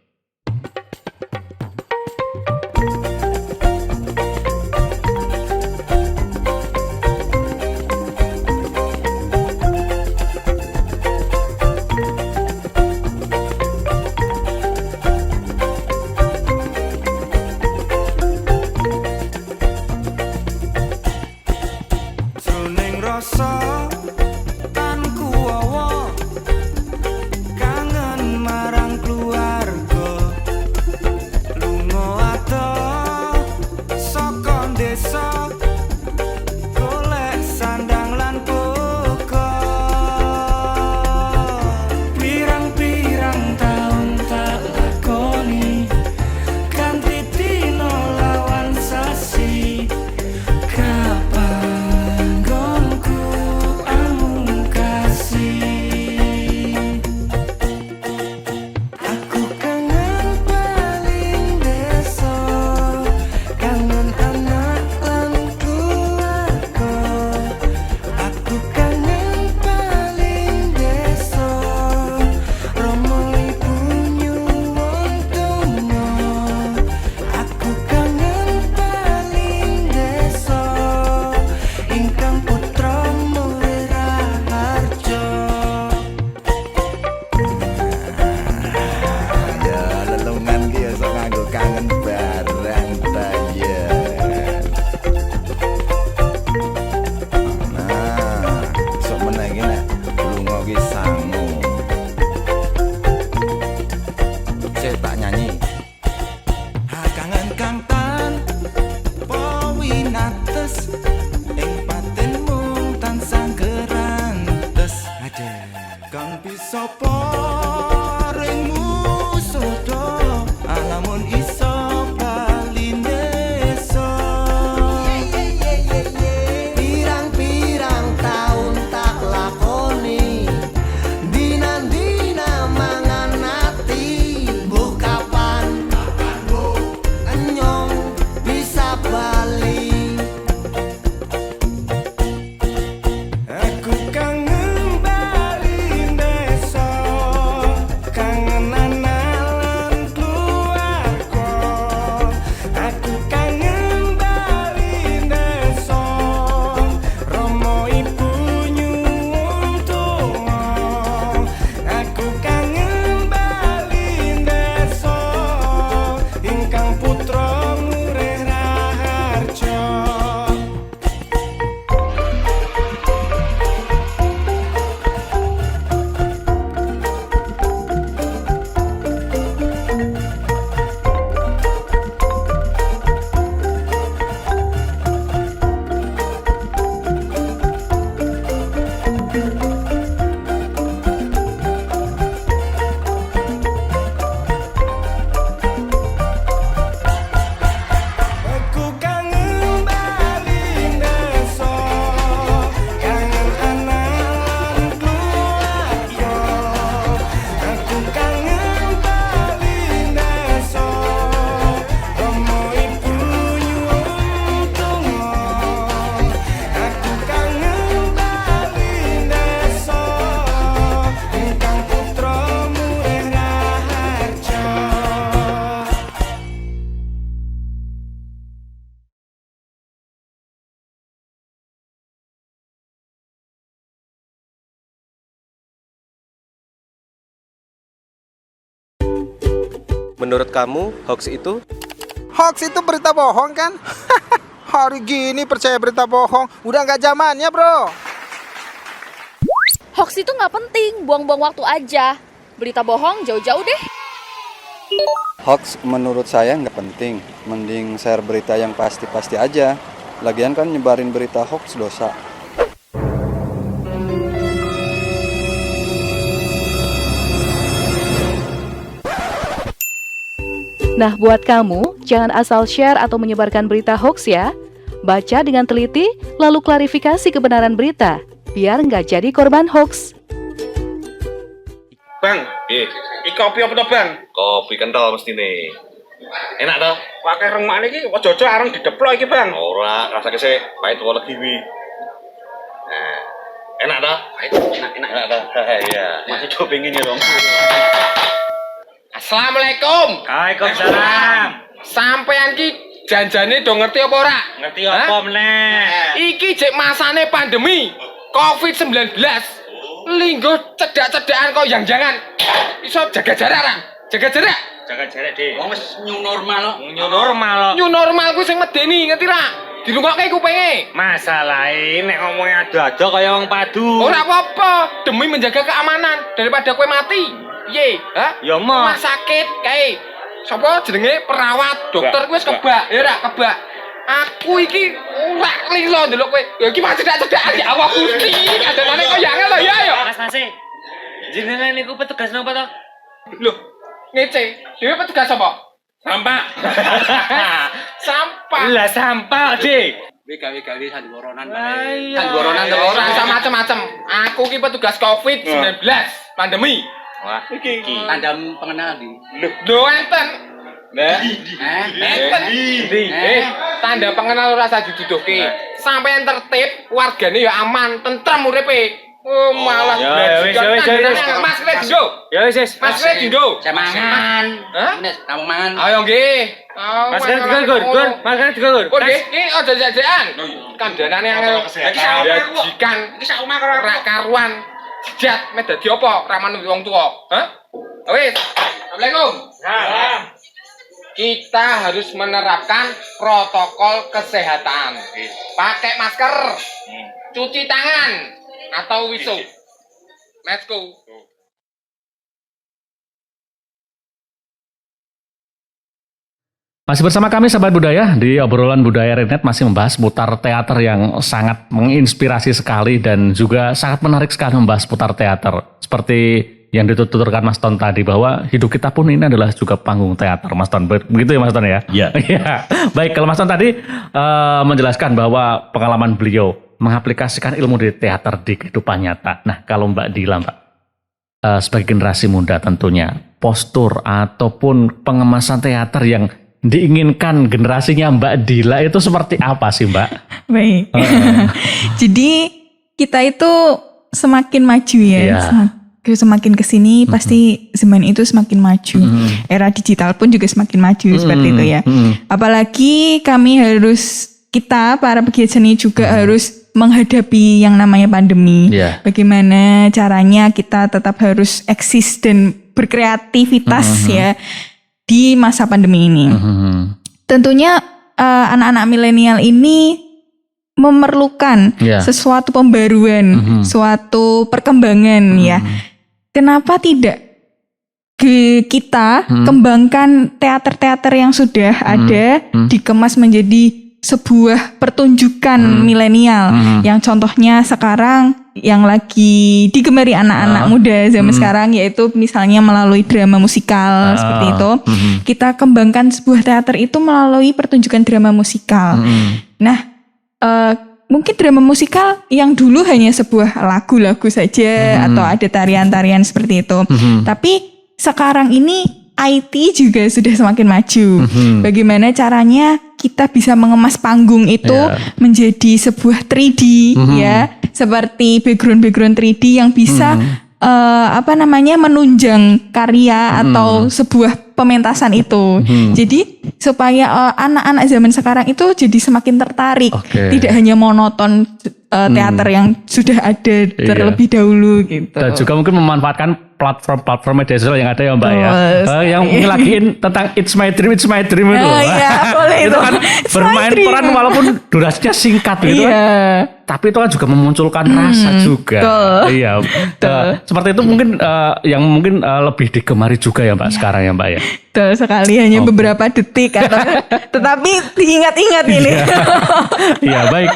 Sopo ringmu sodo alamun iso balindeso. Pirang-pirang taun tak lakoni dina-dina mangan ati. Mbok kapan enyong bisa bali. Aku kangen bali desa, kangen anak keluarga. Aku kangen bali desa, romo ibu nyuwun donga. Aku kangen bali desa, ingkang putra murih raharja. Aku kangen bali desa, kangen anak keluarga. Aku kangen bali desa, romo ibu nyuwun donga. Aku kangen bali desa, ingkang putra murih raharja. Menurut kamu, hoax itu? Hoax itu berita bohong kan? Hari gini percaya berita bohong, udah nggak zamannya bro. Hoax itu nggak penting, buang-buang waktu aja. Berita bohong jauh-jauh deh. Hoax menurut saya nggak penting, mending share berita yang pasti-pasti aja. Lagian kan nyebarin berita hoax dosa. Nah, buat kamu, jangan asal share atau menyebarkan berita hoax ya. Baca dengan teliti, lalu klarifikasi kebenaran berita, biar nggak jadi korban hoax. Bang, iki kopi apa toh bang? Kopi kental mesti nih. Enak toh? Pakai remak ini, ojo-ojo arang dideplok iki bang. Ora, rasa kese, pahit walau kiwi. Nah, enak toh? Pahit, enak toh? Iya, masih coba pengen ya dong. Assalamualaikum. Waalaikumsalam. Sampean ki janjane do ngerti apa ora? Ngerti apa meneh? Iki jek masane pandemi COVID-19. Linggo cedak-cedakan kok yang jangan. Iso jaga jarak ra? Jaga jarak. Jaga jarak, Dik. Wong wis new normal lo. New normal lo. New normal kuwi sing medeni, ngerti ra? Dirungokke kupinge. Masalahe nek ngomongnya ado-ado kaya wong padu. Ora apa-apa, demi menjaga keamanan daripada kowe mati. Piye? Hah? Ya mau. Rumah sakit kae. Sapa jenenge perawat, dokter kuwi wis kebak, ya ora kebak. Aku iki ora lilo ndelok kowe. Ya iki mah cedak-cedakan ya Allah Gusti. Kadangane kok yang lho ya yo. Mas Mas. Jenengan niku petugas napa to? Lho, ngece. Dhewe petugas apa? Sampah. Sampah. Lah sampah, Dik. Kowe gawe-gawe sandiworonan bae. Sandiworonan ora usah macem-macem. Aku ki petugas COVID-19 pandemi. Wah, iki tanda pengenal di. Lho enten. Enten. Tanda pengenal ora usah diduduhke. Sampeyan tertib, wargane ya aman, tentrem uripe. Oh, malah ya wis. Mas Redinggo. Ya wis. Mas Redinggo. Saya mangan. Hah? Wis, kamu mangan. Ayo nggih. Mas Redinggo, Gur. Mas Redinggo, Gur. Oh nggih, iki aja jajan. Kandhanane angel. Iki sajikan. Iki sak omah karo rak karuan. Jat, mek dadi apa? Raman wong tuwa. Hah? Wis. Assalamualaikum. Salam. Kita harus menerapkan protokol kesehatan. Pakai masker. Cuci tangan atau wisuh. Let's go. Masih bersama kami sahabat budaya di obrolan budaya Renet, masih membahas putar teater yang sangat menginspirasi sekali dan juga sangat menarik sekali membahas putar teater. Seperti yang dituturkan Mas Ton tadi bahwa hidup kita pun ini adalah juga panggung teater, Mas Ton. Begitu ya Mas Ton ya? Iya. Ya. Baik, kalau Mas Ton tadi menjelaskan bahwa pengalaman beliau mengaplikasikan ilmu di teater di kehidupan nyata. Nah, kalau Mbak Dila, Mbak, sebagai generasi muda tentunya, postur ataupun pengemasan teater yang diinginkan generasinya Mbak Dila itu seperti apa sih, Mbak? Baik. Jadi kita itu semakin maju ya. Semakin kesini pasti zaman itu semakin maju. Era digital pun juga semakin maju seperti itu ya. Apalagi kita para pegiat seni juga harus menghadapi yang namanya pandemi. Bagaimana caranya kita tetap harus eksis dan berkreativitas ya di masa pandemi ini. Tentunya anak-anak milenial ini memerlukan sesuatu pembaruan, suatu perkembangan ya. Kenapa tidak kita kembangkan teater-teater yang sudah ada dikemas menjadi sebuah pertunjukan milenial yang contohnya sekarang yang lagi digemari anak-anak muda zaman sekarang, yaitu misalnya melalui drama musikal seperti itu. Kita kembangkan sebuah teater itu melalui pertunjukan drama musikal. Nah, mungkin drama musikal yang dulu hanya sebuah lagu-lagu saja atau ada tarian-tarian seperti itu. Tapi sekarang ini IT juga sudah semakin maju. Bagaimana caranya kita bisa mengemas panggung itu menjadi sebuah 3D ya, seperti background 3D yang bisa menunjang karya atau sebuah pementasan itu. Jadi supaya anak-anak zaman sekarang itu jadi semakin tertarik, tidak hanya monoton teater yang sudah ada terlebih dahulu gitu. Dan juga mungkin memanfaatkan platform media sosial yang ada ya Mbak ya. Yang ngelakiin tentang It's My Dream itu. Itu kan bermain peran walaupun durasinya singkat gitu kan. Tapi itu kan juga memunculkan rasa juga. Iya. Seperti itu mungkin yang mungkin lebih digemari juga ya Mbak sekarang ya Mbak ya. Betul sekali, hanya beberapa detik tetapi diingat-ingat ini. Iya, baik.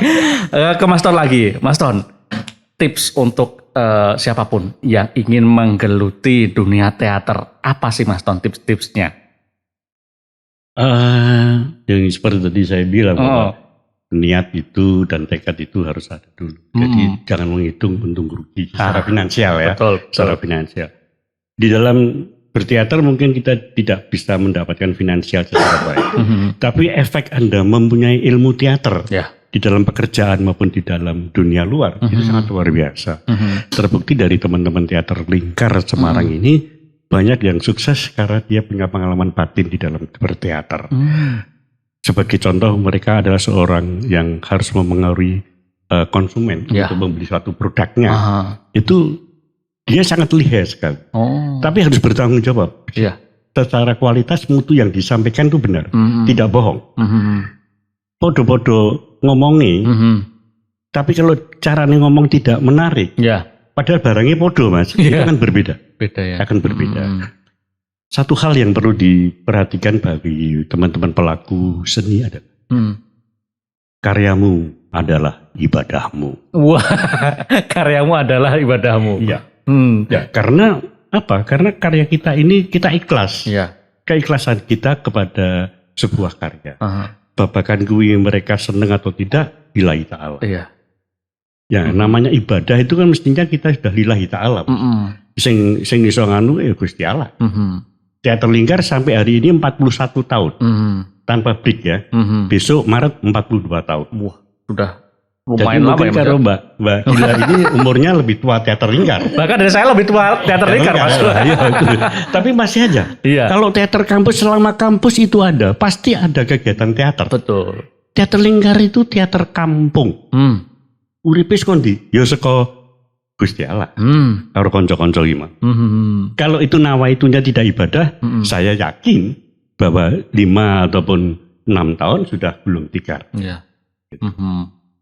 Ke Mas Ton lagi. Mas Ton, tips untuk siapapun yang ingin menggeluti dunia teater, apa sih Mas Ton tips-tipsnya? Yang seperti tadi saya bilang bahwa niat itu dan tekad itu harus ada dulu. Jadi jangan menghitung untung rugi secara finansial ya. Betul. Secara finansial. Di dalam berteater mungkin kita tidak bisa mendapatkan finansial secara baik. Tapi efek Anda mempunyai ilmu teater di dalam pekerjaan maupun di dalam dunia luar itu sangat luar biasa. Terbukti dari teman-teman teater Lingkar Semarang ini banyak yang sukses karena dia punya pengalaman batin di dalam berteater. Sebagai contoh, mereka adalah seorang yang harus memengaruhi konsumen untuk membeli suatu produknya. Itu dia sangat lihai sekali. Tapi harus bertanggung jawab. Secara kualitas mutu yang disampaikan itu benar, tidak bohong. Podo-podo ngomongi, tapi kalau caranya ngomong tidak menarik, padahal barangnya podo Mas, itu akan berbeda. Akan berbeda. Satu hal yang perlu diperhatikan bagi teman-teman pelaku seni adalah karyamu adalah ibadahmu. Wah, karyamu adalah ibadahmu. Karena apa? Karena karya kita ini kita ikhlas. Keikhlasan kita kepada sebuah karya. Babakan kuwi mereka seneng atau tidak, lillahi ta'ala. Ya, namanya ibadah itu kan mestinya kita sudah lillahi ta'ala. Sing iso nganu ya Gusti Allah. Teater Lingkar sampai hari ini 41 tahun. Tanpa break ya. Besok Maret 42 tahun. Wah, sudah lumayan lama ya. Kalau Mbak Dila ini umurnya lebih tua teater Lingkar. Bahkan dari saya lebih tua teater Lingkar Mas. Tapi masih aja. Kalau teater kampus, selama kampus itu ada, pasti ada kegiatan teater. Betul. Teater Lingkar itu teater kampung. Uripis kondi, ya saka Gusti Allah. Karo kanca-kanca iki. Kalau itu nawaitunya tidak ibadah, saya yakin bahwa 5 ataupun 6 tahun sudah belum tikar.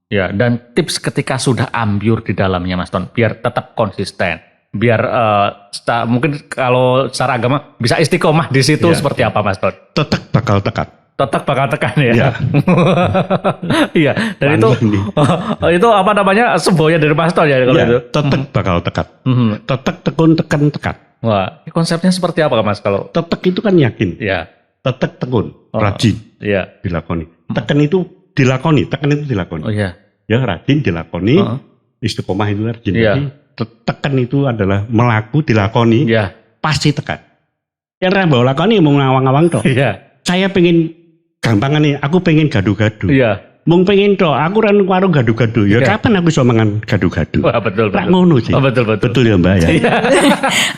Ya, dan tips ketika sudah ambyur di dalamnya Mas Ton, biar tetap konsisten, biar mungkin kalau secara agama bisa istiqomah di situ seperti apa Mas Ton? Tetap bakal tekan. Tetap bakal tekan ya. Iya. Dan itu apa namanya semboyan dari Mas Ton ya kalau itu. Tetap bakal tekan. Tetap tekun tekan. Wah, konsepnya seperti apa Mas kalau? Tetek itu kan yakin. Ya. Tetek tekun, rajin. Iya. Dilakoni. Teken itu dilakoni, teken itu dilakoni. Oh iya. Ya rajin dilakoni, istiqomah itu rajin. Iya. Jadi teken itu adalah melaku dilakoni, pasti tekan. Yang bawa lakoni mau ngawang-ngawang toh. Iya. Saya pengen gampangan nih, aku pengen gadu-gadu. Iya. Mung pengen toh, aku warung gadu-gadu. Ya kapan aku bisa mangan gadu-gadu? Wah betul. Rak ngono sih. Oh, betul. Betul ya Mbak ya.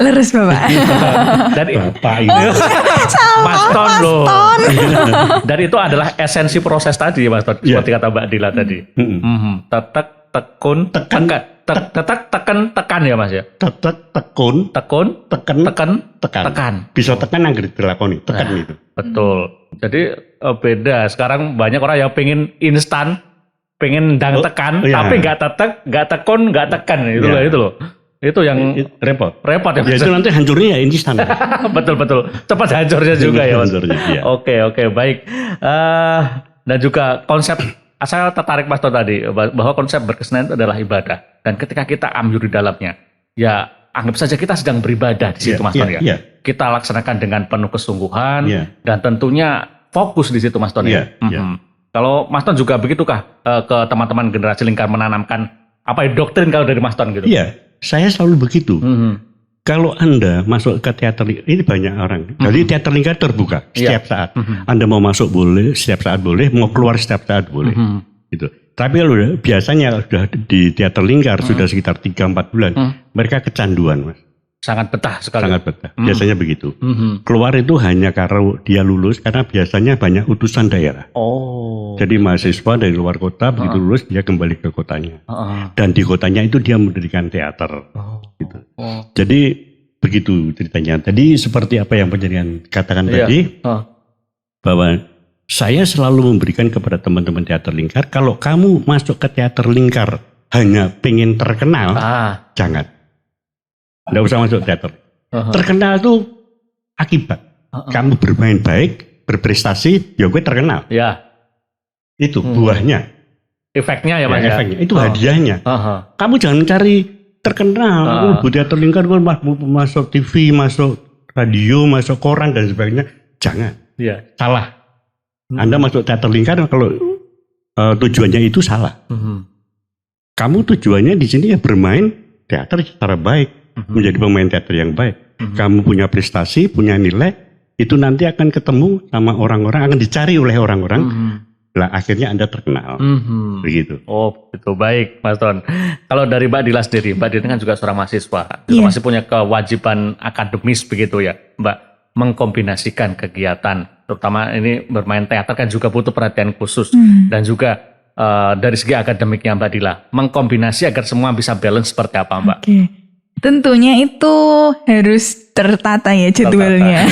Leres Bapak. Dan Bapak ini. Mas Ton loh. Dan itu adalah esensi proses tadi Mas Ton. Seperti kata Mbak Dila tadi. Tetek, tekun, tekan. Tekan ya Mas ya. Tetek, tekun, tekan. Bisa tekan anggar dilakoni, tekan itu. Betul. Jadi beda. Sekarang banyak orang yang pengen instan, pengen ndang tekan, tapi nggak tetek, nggak tekun, nggak tekan. Itu loh. Itu yang repot ya. Ya itu nanti hancurnya ya instan. betul. Cepat hancurnya juga ya Mas. Oke, baik. Dan juga konsep saya tertarik Mas Ton tadi bahwa konsep berkesenian itu adalah ibadah. Dan ketika kita ambil di dalamnya, ya anggap saja kita sedang beribadah di situ Mas Ton ya. Kita laksanakan dengan penuh kesungguhan dan tentunya fokus di situ Mas Ton ya. Kalau Mas Ton juga begitukah ke teman-teman generasi lingkar menanamkan apa ya doktrin kalau dari Mas Ton gitu? Iya, saya selalu begitu. Kalau Anda masuk ke teater, ini banyak orang. Jadi teater lingkar terbuka setiap saat. Anda mau masuk boleh, setiap saat boleh, mau keluar setiap saat boleh. Gitu. Tapi kalau biasanya sudah di teater lingkar sudah sekitar 3-4 bulan, mereka kecanduan Mas. Sangat betah sekali. Sangat betah. Biasanya begitu. Keluar itu hanya karena dia lulus, karena biasanya banyak utusan daerah. Jadi mahasiswa dari luar kota begitu lulus dia kembali ke kotanya. Dan di kotanya itu dia mendirikan teater. Gitu. Jadi begitu ceritanya. Tadi seperti apa yang penjaringan katakan tadi, bahwa saya selalu memberikan kepada teman-teman teater lingkar, kalau kamu masuk ke teater lingkar hanya pengen terkenal, jangan. Nggak usah masuk teater. Terkenal itu akibat. Kamu bermain baik, berprestasi, ya gue terkenal. Ya. Itu buahnya. Efeknya ya Mas ya? Efeknya. Itu hadiahnya. Kamu jangan cari terkenal. Bu teater lingkar gue masuk TV, masuk radio, masuk koran dan sebagainya. Jangan. Salah. Anda masuk teater lingkar kalau tujuannya itu salah. Kamu tujuannya di sini ya bermain teater secara baik. Menjadi pemain teater yang baik. Kamu punya prestasi, punya nilai, itu nanti akan ketemu sama orang-orang, akan dicari oleh orang-orang. Lah akhirnya Anda terkenal. Begitu. Oh, itu baik Mas Ton. Kalau dari Mbak Dila sendiri, Mbak Dila kan juga seorang mahasiswa, masih punya kewajiban akademis begitu ya, Mbak, mengkombinasikan kegiatan, terutama ini bermain teater kan juga butuh perhatian khusus dan juga dari segi akademiknya Mbak Dila, mengkombinasi agar semua bisa balance seperti apa Mbak? Tentunya itu harus tertata ya jadwalnya.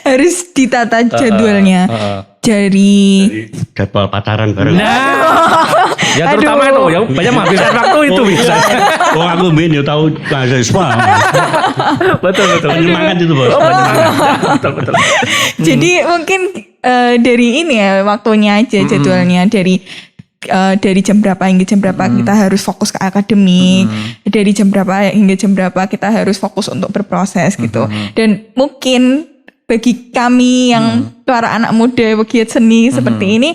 Harus ditata jadwalnya. Dari jadwal pacaran bareng. Ya terutama itu ya banyak menghabiskan waktu itu bisa. Oh aku main ya tahu mahasiswa. Betul. Penyemangat itu Bos. Betul. Jadi mungkin dari ini ya waktunya aja jadwalnya dari jam berapa hingga jam berapa kita harus fokus ke akademik, dari jam berapa hingga jam berapa kita harus fokus untuk berproses gitu. Dan mungkin bagi kami yang para anak muda pegiat seni seperti ini,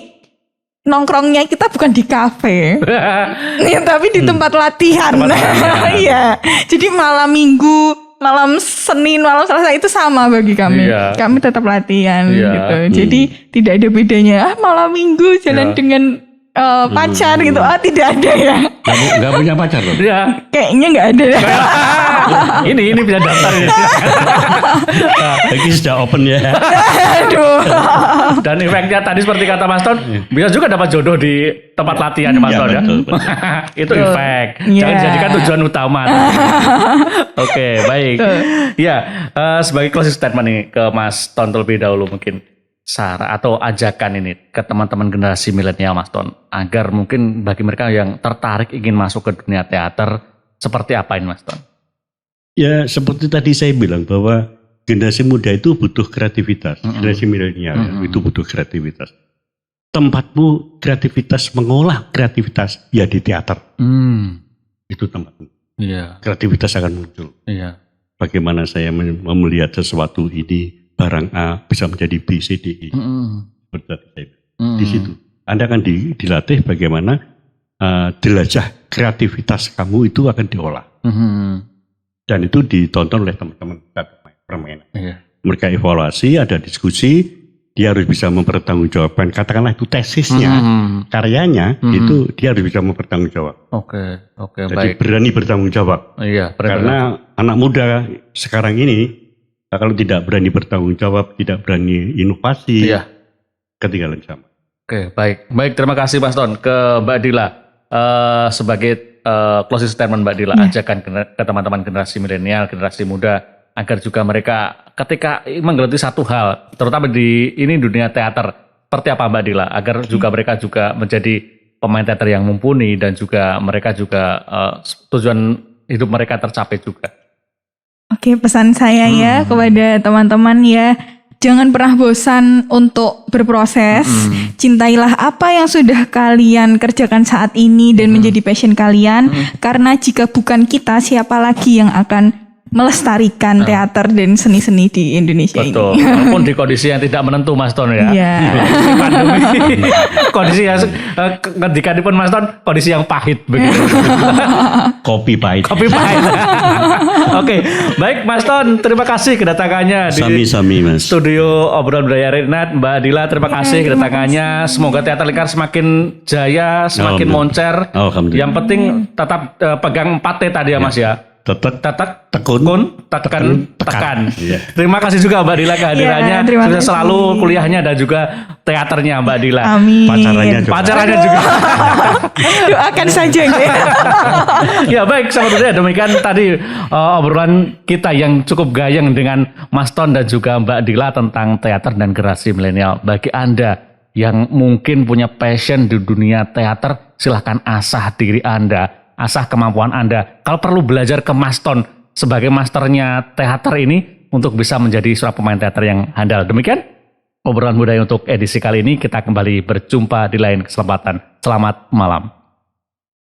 nongkrongnya kita bukan di kafe, tapi di tempat latihan. Iya, jadi malam Minggu, malam Senin, malam Selasa itu sama bagi kami. Kami tetap latihan gitu. Jadi tidak ada bedanya. Malam Minggu jalan dengan pacar gitu, tidak ada ya. Nggak punya pacar loh? Kayaknya nggak ada. Ini bisa daftar ini. Lagi sudah open ya. Aduh. Dan efeknya tadi seperti kata Mas Ton, bisa juga dapat jodoh di tempat latihan Mas Ton ya. Itu efek. Jangan jadikan tujuan utama. Oke, baik. Ya, sebagai closing statement nih ke Mas Ton terlebih dahulu mungkin. Saran atau ajakan ini ke teman-teman generasi milenial Mas Ton, agar mungkin bagi mereka yang tertarik ingin masuk ke dunia teater, seperti apa ini Mas Ton? Ya seperti tadi saya bilang bahwa generasi muda itu butuh kreativitas, generasi milenial itu butuh kreativitas. Tempatmu kreativitas, mengolah kreativitas ya di teater. Itu tempatmu. Kreativitas akan muncul. bagaimana saya melihat sesuatu ini barang A bisa menjadi B, C, D, E. Di situ Anda akan dilatih bagaimana jelajah kreativitas kamu itu akan diolah. Dan itu ditonton oleh teman-teman permainan. Mereka evaluasi, ada diskusi. Dia harus bisa mempertanggungjawabkan, katakanlah itu tesisnya, karyanya, itu dia harus bisa mempertanggungjawab. Oke, jadi baik. berani bertanggung jawab. Iya, karena anak muda sekarang ini, kalau tidak berani bertanggung jawab, tidak berani inovasi, ketinggalan zaman. Oke, baik. Baik, terima kasih Mas Ton. Ke Mbak Dila, sebagai closing statement Mbak Dila, ajakan ke teman-teman generasi milenial, generasi muda, agar juga mereka ketika menggeluti satu hal, terutama di ini dunia teater, seperti apa Mbak Dila, agar juga mereka juga menjadi pemain teater yang mumpuni dan juga mereka juga tujuan hidup mereka tercapai juga. Oke, pesan saya ya kepada teman-teman ya, jangan pernah bosan untuk berproses. Cintailah apa yang sudah kalian kerjakan saat ini dan menjadi passion kalian, karena jika bukan kita, siapa lagi yang akan melestarikan teater dan seni-seni di Indonesia ini. Betul, walaupun di kondisi yang tidak menentu Mas Ton ya. Iya. Pandemi, kondisi yang ketika pun Mas Ton, kondisi yang pahit begitu. Kopi pahit. Oke, baik Mas Ton, terima kasih kedatangannya di Sami-sami Mas. studio obrolan budaya Renat. Mbak Dila, terima kasih kedatangannya. Semoga teater Lingkar semakin jaya, semakin moncer. Alhamdulillah. Yang penting tetap pegang 4T tadi ya Mas ya. Tetek, tekun, tekan. Iya. Terima kasih juga Mbak Dila kehadirannya. Sukses selalu kuliahnya dan juga teaternya Mbak Dila. Amin. Pacarannya juga. Doakan saja ya. Ya baik, sahabat budaya, demikian tadi obrolan kita yang cukup gayeng dengan Mas Ton dan juga Mbak Dila tentang teater dan generasi milenial. Bagi Anda yang mungkin punya passion di dunia teater, silahkan asah diri Anda. Asah kemampuan Anda. Kalau perlu belajar ke Mas Ton sebagai masternya teater ini untuk bisa menjadi seorang pemain teater yang handal. Demikian obrolan budaya untuk edisi kali ini. Kita kembali berjumpa di lain kesempatan. Selamat malam.